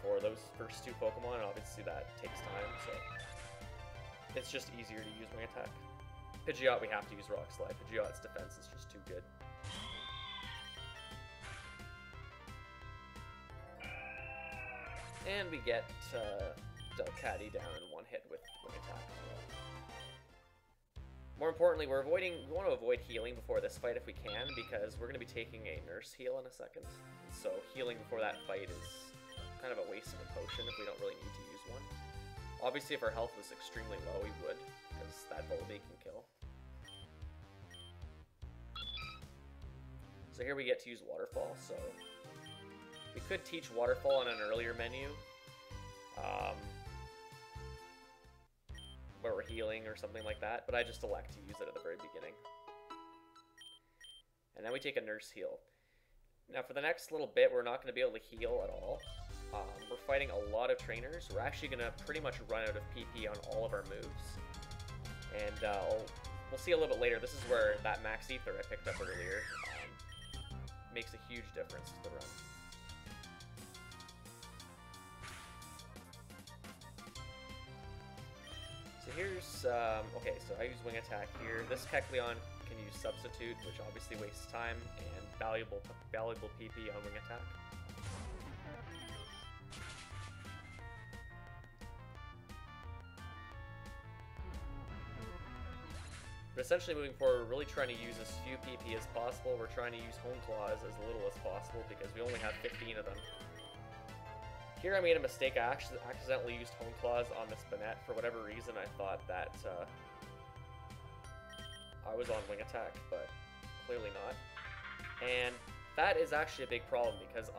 for those first 2 Pokemon, and obviously that takes time, so it's just easier to use Wing Attack. Pidgeot, we have to use Rock Slide. Pidgeot's defense is just too good. And we get Delcatty down in 1 hit with Wing Attack as well. More importantly, we want to avoid healing before this fight if we can, because we're going to be taking a Nurse Heal in a second. So healing before that fight is kind of a waste of a potion if we don't really need to use one. Obviously, if our health was extremely low, we would, because that Volibee can kill. So here we get to use Waterfall, so we could teach Waterfall on an earlier menu, where we're healing or something like that, but I just elect to use it at the very beginning. And then we take a Nurse Heal. Now for the next little bit, we're not going to be able to heal at all. We're fighting a lot of trainers. We're actually going to pretty much run out of PP on all of our moves. And we'll see a little bit later. This is where that Max Ether I picked up earlier makes a huge difference to the run. So here's, okay, so I use Wing Attack here. This Kecleon can use Substitute, which obviously wastes time, and valuable PP on Wing Attack. But essentially moving forward, we're really trying to use as few PP as possible. We're trying to use Hone Claws as little as possible because we only have 15 of them. Here I made a mistake. I actually accidentally used Hone Claws on this Banette. For whatever reason, I thought that I was on Wing Attack, but clearly not. And that is actually a big problem because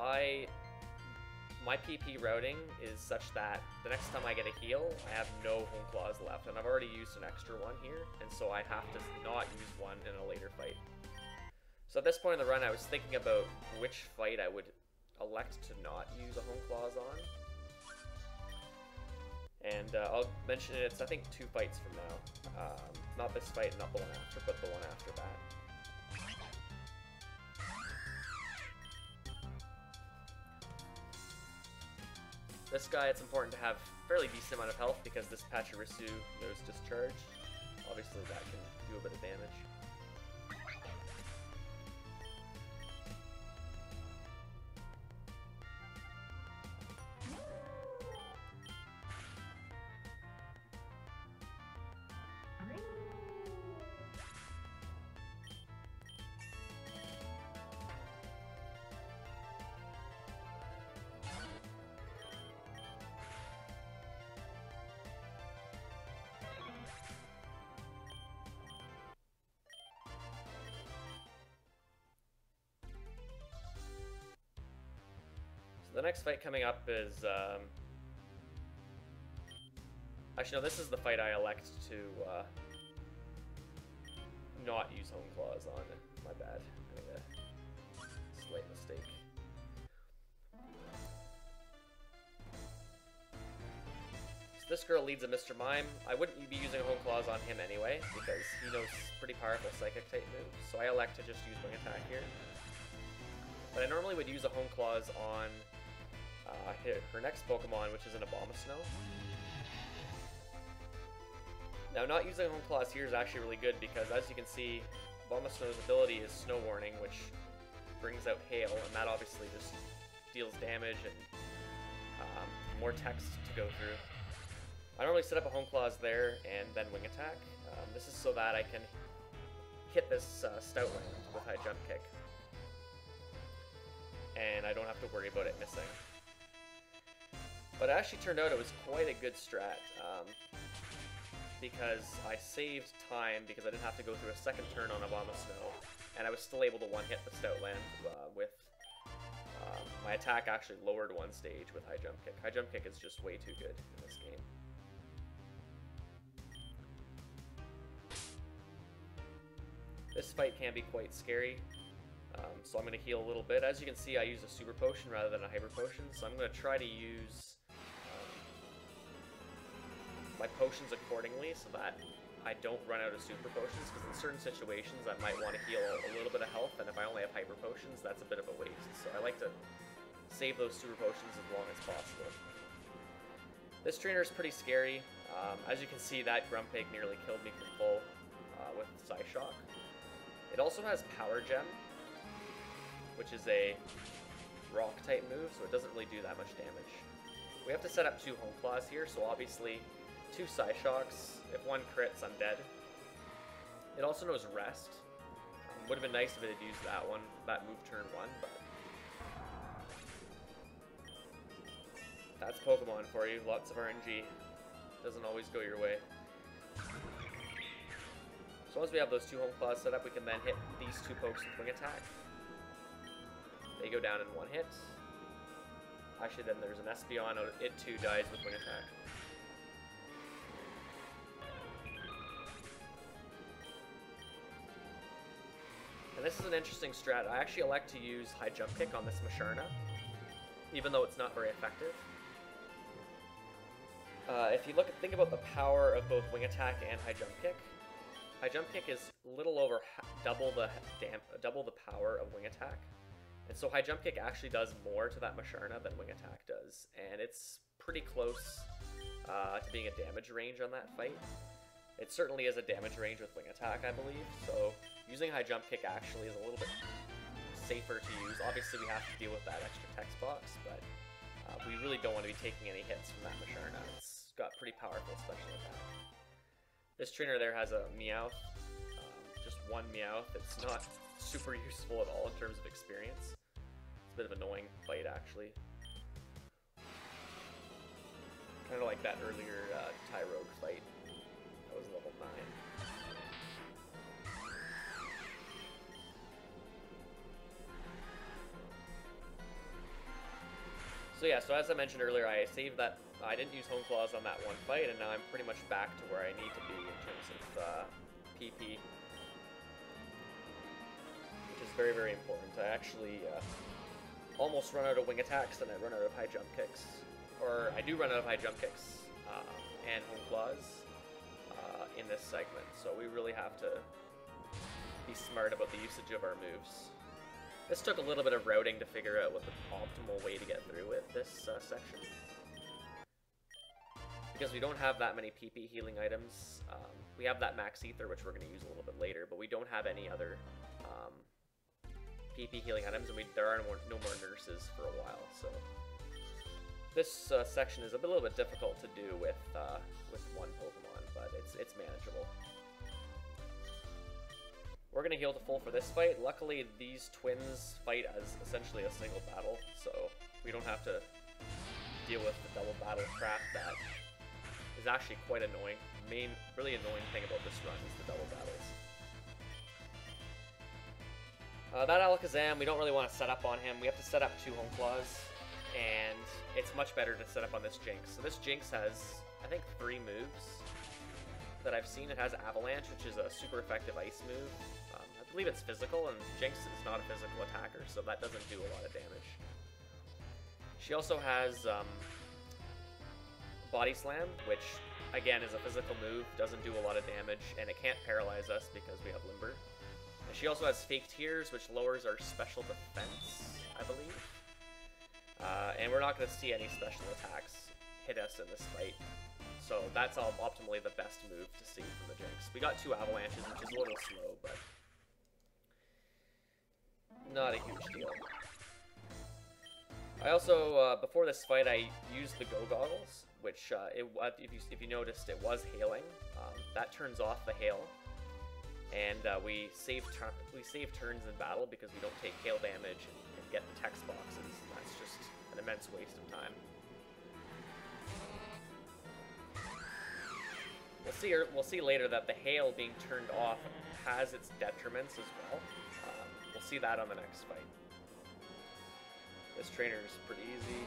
my PP routing is such that the next time I get a heal, I have no Hone Claws left, and I've already used an extra one here, and so I have to not use one in a later fight. So at this point in the run, I was thinking about which fight I would elect to not use a Hone Claws on. And I'll mention it's, I think, 2 fights from now. Not this fight, not the one after, but the one after that. This guy, it's important to have a fairly decent amount of health because this Pachirisu knows Discharge. Obviously that can do a bit of damage. The next fight coming up is, actually no, this is the fight I elect to not use Hone Claws on. My bad, I made a slight mistake. So this girl leads a Mr. Mime. I wouldn't be using Hone Claws on him anyway, because he knows pretty powerful Psychic type moves, so I elect to just use Wing Attack here. But I normally would use a Hone Claws on her next Pokemon, which is an Abomasnow. Now, not using Hone Claws here is actually really good because, as you can see, Abomasnow's ability is Snow Warning, which brings out Hail, and that obviously just deals damage and more text to go through. I normally set up a Hone Claws there and then Wing Attack. This is so that I can hit this Stoutland with High Jump Kick, and I don't have to worry about it missing. But it actually turned out it was quite a good strat, because I saved time because I didn't have to go through a second turn on Abomasnow, and I was still able to one-hit the Stoutland with my attack actually lowered one stage with High Jump Kick. High Jump Kick is just way too good in this game. This fight can be quite scary. So I'm going to heal a little bit. As you can see, I use a Super Potion rather than a Hyper Potion, so I'm going to try to use my potions accordingly so that I don't run out of Super Potions, because in certain situations I might want to heal a little bit of health, and if I only have Hyper Potions, that's a bit of a waste. So I like to save those Super Potions as long as possible. This trainer is pretty scary. As you can see, that Grumpig nearly killed me from full with Psyshock. It also has Power Gem, which is a rock type move, so it doesn't really do that much damage. We have to set up 2 Hone Claws here, so obviously 2 Psyshocks. If one crits, I'm dead. It also knows Rest. Would have been nice if it had used that move turn 1, but That's Pokemon for you. Lots of RNG. Doesn't always go your way. So once we have those two Home Claws set up, we can then hit these two pokes with Wing Attack. They go down in one hit. Actually, then there's an Espeon. It too dies with Wing Attack. And this is an interesting strat. I actually elect to use High Jump Kick on this Musharna, even though it's not very effective. If you think about the power of both Wing Attack and High Jump Kick is a little over double the power of Wing Attack. And so High Jump Kick actually does more to that Musharna than Wing Attack does. And it's pretty close to being a damage range on that fight. It certainly is a damage range with Wing Attack, I believe. So using High Jump Kick actually is a little bit safer to use. Obviously we have to deal with that extra text box, but we really don't want to be taking any hits from that Musharna. It's got pretty powerful special attack. This trainer there has a Meowth, just one Meowth. It's not super useful at all in terms of experience. It's a bit of an annoying fight, actually. Kind of like that earlier Tyrogue fight. That was level 9. So yeah, so as I mentioned earlier, I saved that. I didn't use Home Claws on that one fight, and now I'm pretty much back to where I need to be in terms of PP. Which is very, very important. I actually almost run out of Wing Attacks, and I run out of High Jump Kicks. Or I do run out of High Jump Kicks and Home Claws in this segment, so we really have to be smart about the usage of our moves. This took a little bit of routing to figure out what the optimal way to get through with this section. Because we don't have that many PP healing items. We have that Max Ether, which we're going to use a little bit later, but we don't have any other PP healing items, and there are no more nurses for a while, so this section is a little bit difficult to do with one Pokemon, but it's manageable. We're going to heal to full for this fight. Luckily, these twins fight as essentially a single battle, so we don't have to deal with the double battle crap that is actually quite annoying. The main, really annoying thing about this run is the double battles. That Alakazam, we don't really want to set up on him. We have to set up 2 Home Claws, and it's much better to set up on this Jinx. So this Jinx has, I think, 3 moves that I've seen. It has Avalanche, which is a super effective ice move. I believe it's physical, and Jinx is not a physical attacker, so that doesn't do a lot of damage. She also has Body Slam, which again is a physical move, doesn't do a lot of damage, and it can't paralyze us because we have Limber. And she also has Fake Tears, which lowers our special defense, I believe. And we're not going to see any special attacks hit us in this fight. So that's optimally the best move to see from the Jinx. We got 2 Avalanches, which is a little slow, but not a huge deal. I also, before this fight, I used the Go Goggles, which, if you noticed, it was hailing. That turns off the hail, and we save turns in battle because we don't take hail damage and get the text boxes. And that's just an immense waste of time. We'll see later that the hail being turned off has its detriments as well. We'll see that on the next fight. This trainer is pretty easy.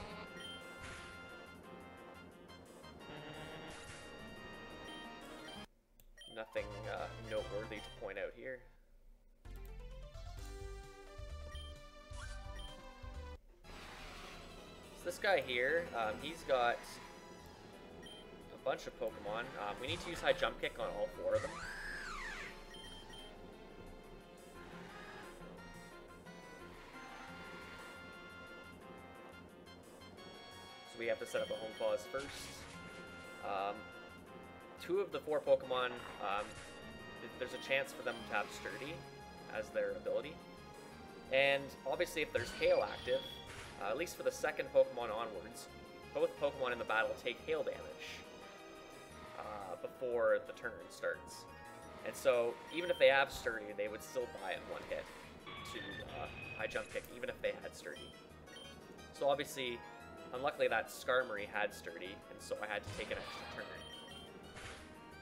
Nothing noteworthy to point out here. So this guy here, he's got a bunch of Pokemon. We need to use High Jump Kick on all 4 of them. So we have to set up a Home Claws first. 2 of the 4 Pokemon, there's a chance for them to have Sturdy as their ability. And obviously if there's Hail active, at least for the second Pokemon onwards, both Pokemon in the battle take Hail damage before the turn starts. And so even if they have Sturdy, they would still die in 1 hit to High Jump Kick, even if they had Sturdy. So obviously Unluckily, that Skarmory had Sturdy, and so I had to take an extra turn.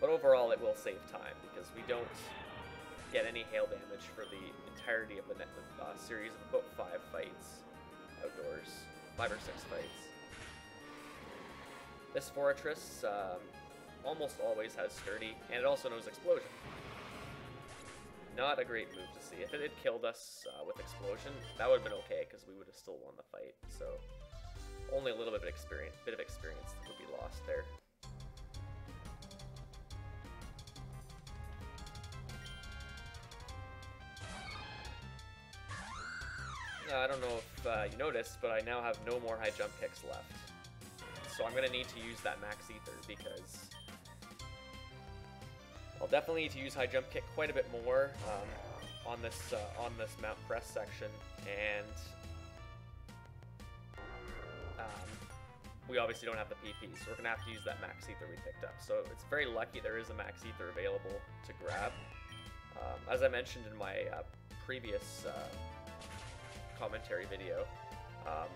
But overall, it will save time, because we don't get any hail damage for the entirety of the series of about 5 fights outdoors. 5 or 6 fights. This Fortress almost always has Sturdy, and it also knows Explosion. Not a great move to see. If it had killed us with Explosion, that would have been okay, because we would have still won the fight. So only a little bit of experience that would be lost there. I don't know if you noticed, but I now have no more high jump kicks left. So I'm going to need to use that Max Ether, because I'll definitely need to use high jump kick quite a bit more on this Mount Press section, and we obviously don't have the PP, so we're going to have to use that Max Ether we picked up. So it's very lucky there is a Max Ether available to grab. As I mentioned in my previous commentary video,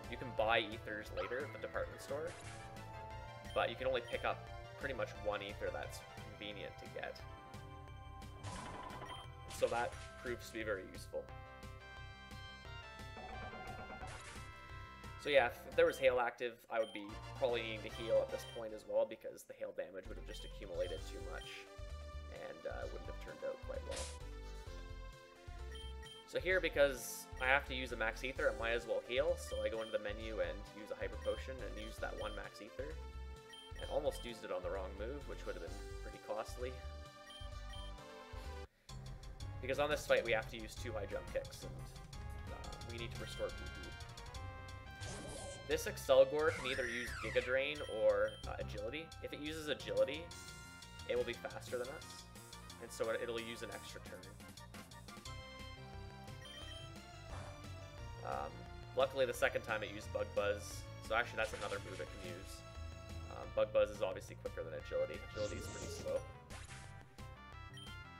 you can buy ethers later at the department store, but you can only pick up pretty much one ether that's convenient to get. So that proves to be very useful. So yeah, if there was hail active, I would be probably needing to heal at this point as well, because the hail damage would have just accumulated too much, and wouldn't have turned out quite well. So here, because I have to use a Max Ether, I might as well heal, so I go into the menu and use a Hyper Potion and use that one Max Ether. And almost used it on the wrong move, which would have been pretty costly. Because on this fight we have to use 2 high jump kicks, and we need to restore PP. This Excelgor can either use Giga Drain or Agility. If it uses Agility, it will be faster than us, and so it'll use an extra turn. Luckily, the second time it used Bug Buzz, so actually that's another move it can use. Bug Buzz is obviously quicker than Agility. Agility is pretty slow.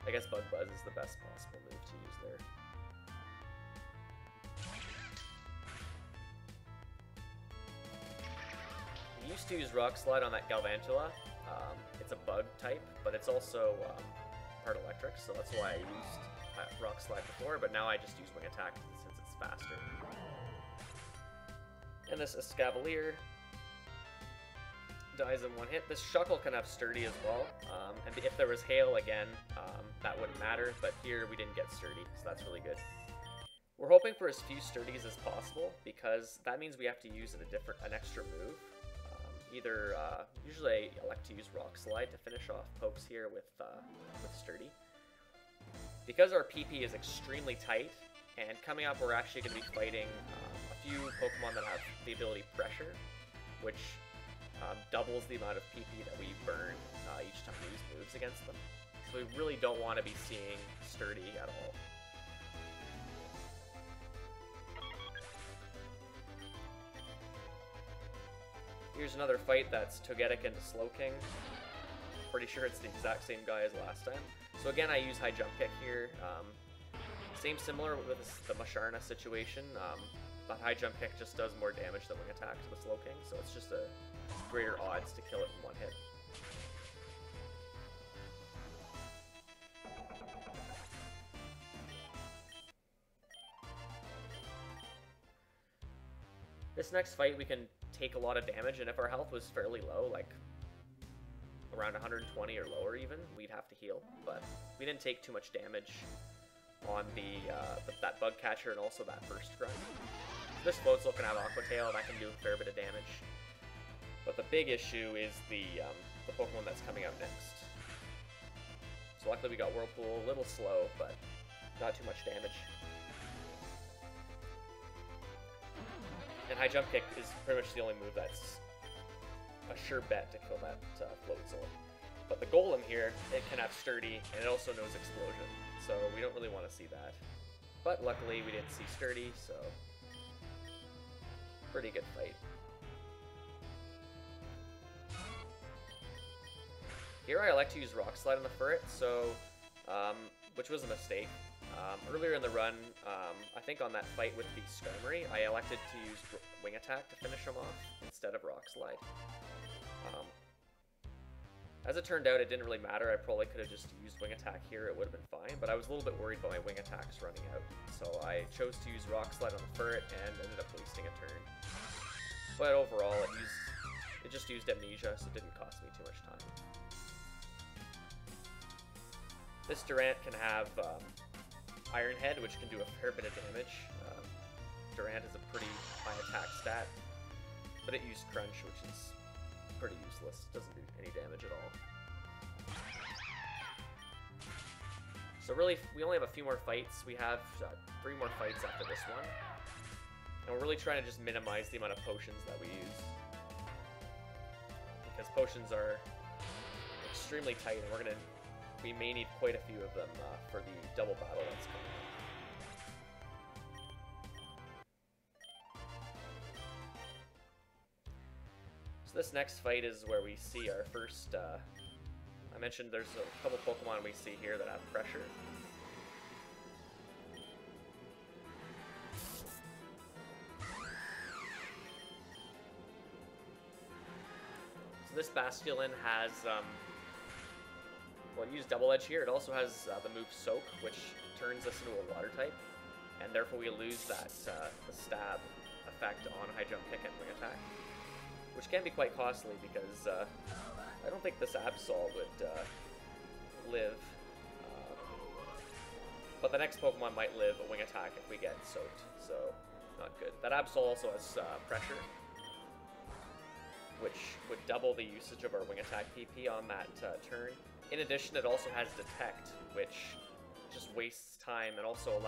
I guess Bug Buzz is the best possible move to use there. I used to use Rock Slide on that Galvantula. It's a bug type, but it's also part electric, so that's why I used Rock Slide before, but now I just use Wing Attack since it's faster. And this Escavalier dies in 1 hit. This Shuckle can have Sturdy as well, and if there was Hail again, that wouldn't matter, but here we didn't get Sturdy, so that's really good. We're hoping for as few Sturdies as possible, because that means we have to use an extra move. Usually I like to use Rock Slide to finish off pokes here with Sturdy. Because our PP is extremely tight, and coming up we're actually going to be fighting a few Pokemon that have the ability Pressure, which doubles the amount of PP that we burn each time we use moves against them. So we really don't want to be seeing Sturdy at all. Here's another fight that's Togetic into Slowking. Pretty sure it's the exact same guy as last time. So again, I use high jump kick here. Similar with the Musharna situation, but high jump kick just does more damage than Wing Attack to the Slowking, so it's just a greater odds to kill it in 1 hit. This next fight we can take a lot of damage, and if our health was fairly low, like around 120 or lower even, we'd have to heal, but we didn't take too much damage on that Bug Catcher and also that first grunt. This Floatzel can have Aqua Tail, that can do a fair bit of damage. But the big issue is the Pokemon that's coming out next. So luckily we got Whirlpool, a little slow, but not too much damage. And High Jump Kick is pretty much the only move that's a sure bet to kill that Floatzel. But the Golem here, it can have Sturdy, and it also knows Explosion, so we don't really want to see that. But luckily we didn't see Sturdy, so pretty good fight. Here I like to use Rock Slide on the Furret, so which was a mistake. Earlier in the run, I think on that fight with the Skarmory, I elected to use Wing Attack to finish him off instead of Rock Slide. As it turned out, it didn't really matter. I probably could have just used Wing Attack here. It would have been fine, but I was a little bit worried about my Wing Attacks running out. So I chose to use Rock Slide on the Furret and ended up wasting a turn. But overall, it just used Amnesia, so it didn't cost me too much time. This Durant can have Iron Head, which can do a fair bit of damage. Durant is a pretty high attack stat, but it used Crunch, which is pretty useless. Doesn't do any damage at all. So really, we only have a few more fights. We have 3 more fights after this one. And we're really trying to just minimize the amount of potions that we use. Because potions are extremely tight, and we may need quite a few of them for the double battle that's coming up. So this next fight is where we see our first, I mentioned there's a couple Pokemon we see here that have pressure. So this Basculin has, well, use Double Edge here. It also has the move Soak, which turns us into a water type, and therefore we lose that the stab effect on High Jump Kick and Wing Attack, which can be quite costly because I don't think this Absol would live, but the next Pokemon might live a Wing Attack if we get soaked, so not good. That Absol also has Pressure, which would double the usage of our Wing Attack PP on that turn. In addition, it also has Detect, which just wastes time and also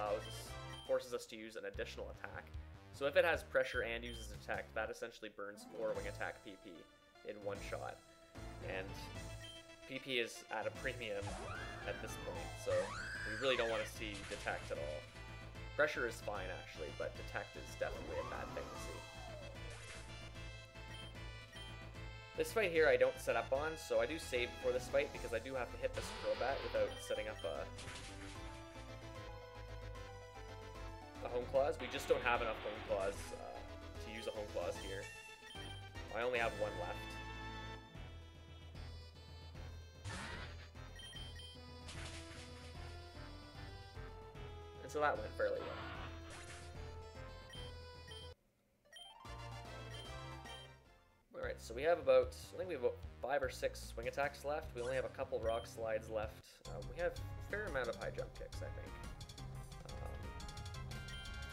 forces us to use an additional attack. So if it has Pressure and uses Detect, that essentially burns 4 Wing Attack PP in one shot. And PP is at a premium at this point, so we really don't want to see Detect at all. Pressure is fine, actually, but Detect is definitely a bad thing to see. This fight here I don't set up on, so I do save before this fight because I do have to hit this Crobat without setting up a Home Claws. We just don't have enough Home Claws to use a Home Claws here. I only have 1 left. And so that went fairly well. Alright, so we have about, I think we have about 5 or 6 Wing Attacks left. We only have a couple Rock Slides left. We have a fair amount of High Jump Kicks, I think.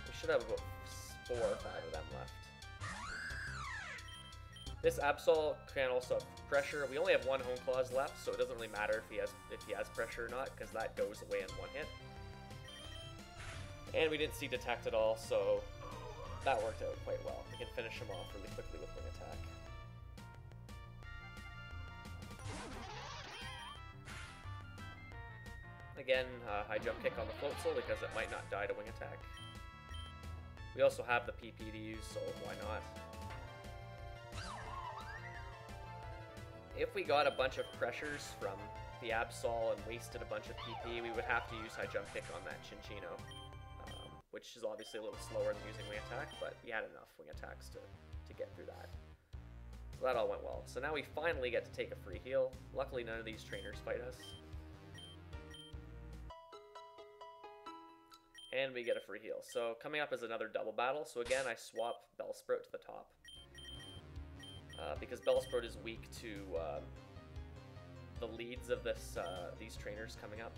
We should have about 4 or 5 of them left. This Absol can also have Pressure. We only have 1 Home Claws left, so it doesn't really matter if he has Pressure or not, because that goes away in 1 hit. And we didn't see Detect at all, so that worked out quite well. We can finish him off really quickly with Wing Attack. Again, High Jump Kick on the Floatzel because it might not die to Wing Attack. We also have the PP to use, so why not? If we got a bunch of pressures from the Absol and wasted a bunch of PP, we would have to use High Jump Kick on that Chinchino, which is obviously a little slower than using Wing Attack, but we had enough Wing Attacks to get through that. So that all went well. So now we finally get to take a free heal. Luckily, none of these trainers fight us. And we get a free heal. So coming up is another double battle. So again, I swap Bellsprout to the top. Because Bellsprout is weak to the leads of these trainers coming up.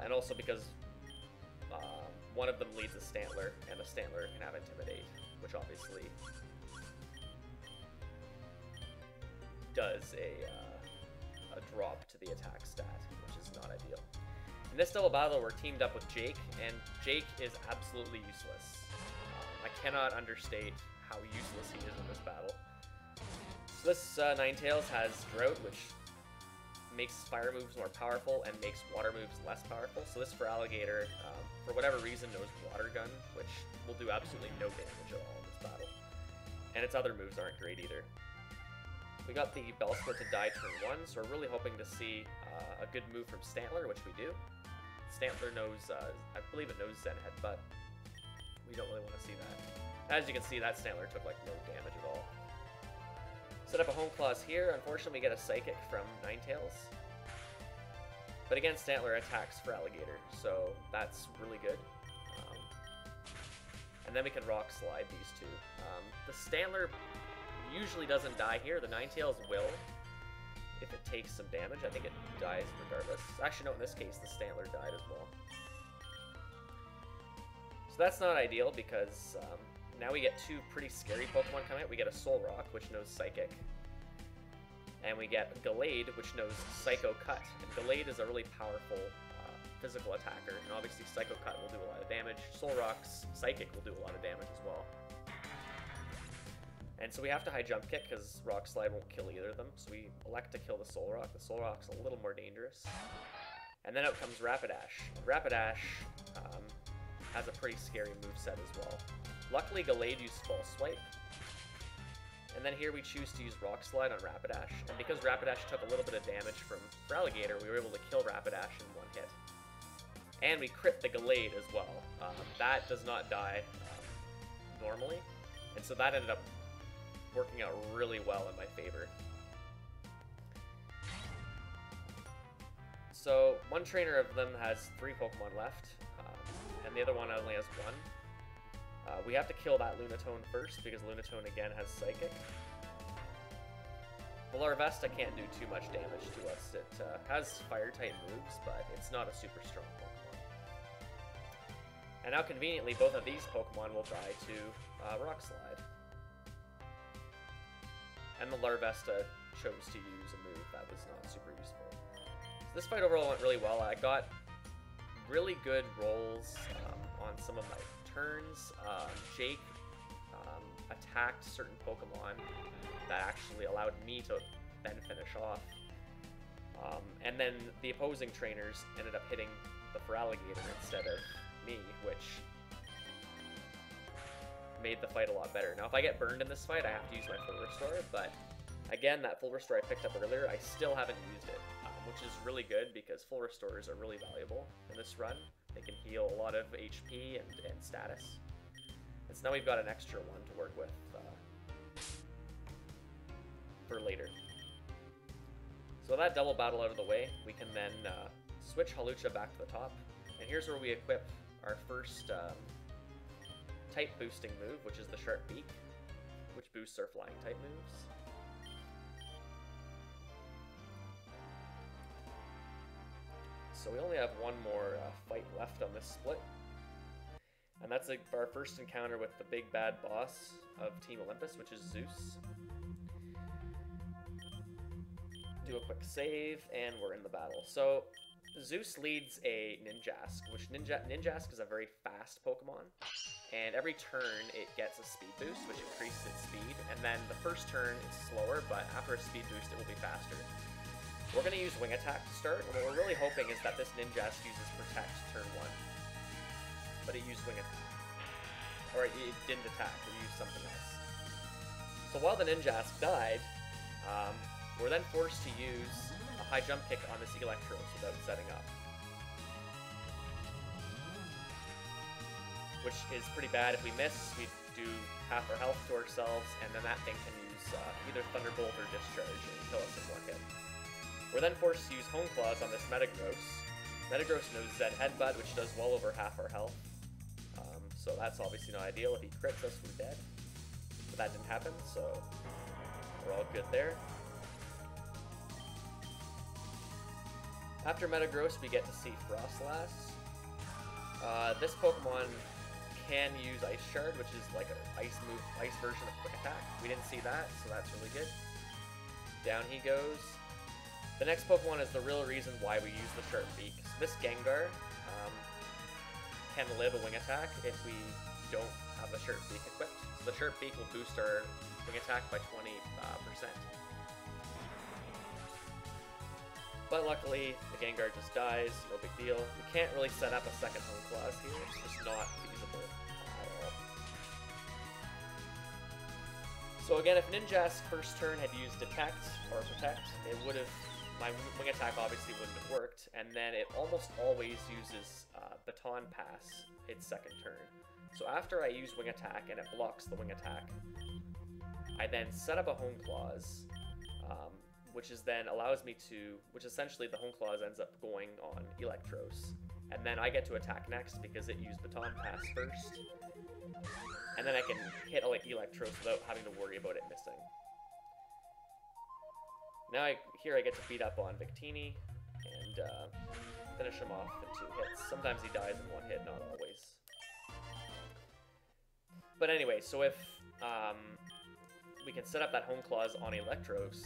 And also because one of them leads a Stantler, and the Stantler can have Intimidate, which obviously does a drop to the attack stat, which is not ideal. In this double battle, we're teamed up with Jake, and Jake is absolutely useless. I cannot understate how useless he is in this battle. So this Ninetales has Drought, which makes fire moves more powerful and makes water moves less powerful. So this for Alligator, for whatever reason, knows Water Gun, which will do absolutely no damage at all in this battle. And its other moves aren't great either. We got the Bellsprout to die turn 1, so we're really hoping to see a good move from Stantler, which we do. Stantler knows, I believe it knows Zen Headbutt. We don't really want to see that. As you can see, that Stantler took like no damage at all. Set up a Hone Claws here. Unfortunately, we get a Psychic from Ninetales. But again, Stantler attacks for Alligator, so that's really good. And then we can Rock Slide these two. The Stantler usually doesn't die here. The Ninetales will, if it takes some damage. I think it dies regardless. Actually, no, in this case, the Stantler died as well. So that's not ideal because now we get two pretty scary Pokemon coming out. We get a Solrock, which knows Psychic. And we get Gallade, which knows Psycho Cut. And Gallade is a really powerful physical attacker, and obviously Psycho Cut will do a lot of damage. Solrock's Psychic will do a lot of damage as well. And so we have to high jump kick because Rock Slide won't kill either of them, so we elect to kill the Solrock. The Solrock's a little more dangerous. And then out comes Rapidash. Rapidash has a pretty scary moveset as well. Luckily, Gallade used False Swipe. And then here we choose to use Rock Slide on Rapidash. And because Rapidash took a little bit of damage from Alligator, we were able to kill Rapidash in one hit. And we crit the Gallade as well. That does not die normally. And so that ended up working out really well in my favor. So one trainer of them has 3 Pokemon left, and the other one only has 1. We have to kill that Lunatone first, because Lunatone again has Psychic. The Larvesta can't do too much damage to us. It has Fire-type moves, but it's not a super strong Pokemon. And now conveniently, both of these Pokemon will die to Rock Slide. And the Larvesta chose to use a move that was not super useful. So this fight overall went really well. I got really good rolls on some of my turns. Jake attacked certain Pokemon that actually allowed me to then finish off. And then the opposing trainers ended up hitting the Feraligatr instead of me, which made the fight a lot better. Now if I get burned in this fight, I have to use my Full Restore, but again, that Full Restore I picked up earlier, I still haven't used it, which is really good because Full Restores are really valuable in this run. They can heal a lot of HP and status. And so now we've got an extra one to work with for later. So that double battle out of the way, we can then switch Hawlucha back to the top. And here's where we equip our first type boosting move, which is the Sharp Beak, which boosts our flying type moves. So we only have one more fight left on this split. And that's our first encounter with the big bad boss of Team Olympus, which is Zeus. Do a quick save, and we're in the battle. So Zeus leads a Ninjask, which Ninjask is a very fast Pokemon. And every turn it gets a speed boost, which increases its speed. And then the first turn is slower, but after a speed boost it will be faster. We're going to use Wing Attack to start, and what we're really hoping is that this Ninjask uses Protect turn 1. But it used Wing Attack. Or it didn't attack, it used something else. So while the Ninjask died, we're then forced to use a high jump kick on this Electros without setting up. Which is pretty bad. If we miss, we do half our health to ourselves, and then that thing can use either Thunderbolt or Discharge and kill us in one hit. We're then forced to use Hone Claws on this Metagross. Metagross knows Zen Headbutt, which does well over half our health. So that's obviously not ideal. If he crits us, we're dead. But that didn't happen, so we're all good there. After Metagross, we get to see Frostlass. This Pokemon can use Ice Shard, which is like an ice version of Quick Attack. We didn't see that, so that's really good. Down he goes. The next Pokemon is the real reason why we use the Sharp Beak. So this Gengar can live a Wing Attack if we don't have the Sharp Beak equipped. So the Sharp Beak will boost our Wing Attack by 20%. But luckily, the Gengar just dies, no big deal. We can't really set up a second Hone Claws here, it's just not feasible at all. So again, if Ninjask's first turn had used Detect or Protect, it would have my wing attack obviously wouldn't have worked, and then it almost always uses Baton Pass its second turn. So after I use wing attack and it blocks the wing attack, I then set up a Hone Claws, which essentially the Hone Claws ends up going on Electros. And then I get to attack next because it used Baton Pass first. And then I can hit Electros without having to worry about it missing. Now here I get to beat up on Victini and finish him off in 2 hits. Sometimes he dies in 1 hit, not always. But anyway, so if we can set up that Hone Claws on Electros,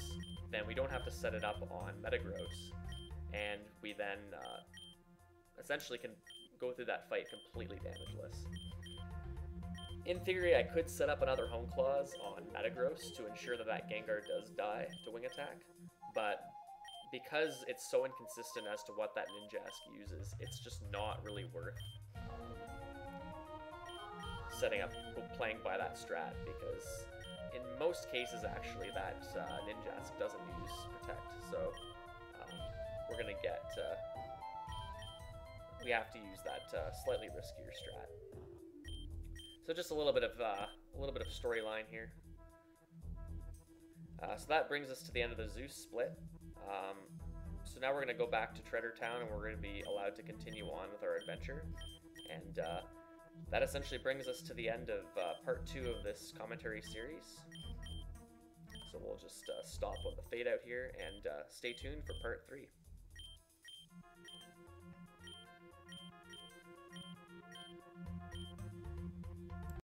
then we don't have to set it up on Metagross. And we then essentially can go through that fight completely damageless. In theory, I could set up another Hone Claws on Metagross to ensure that that Gengar does die to wing attack, but because it's so inconsistent as to what that Ninjask uses, it's just not really worth playing by that strat, because in most cases, actually, that Ninjask doesn't use Protect, so we're gonna get, we have to use that slightly riskier strat. So just a little bit of storyline here. So that brings us to the end of the Zeus split. So now we're going to go back to Treasure Town, and we're going to be allowed to continue on with our adventure. And that essentially brings us to the end of part 2 of this commentary series. So we'll just stop on the fade out here and stay tuned for part 3.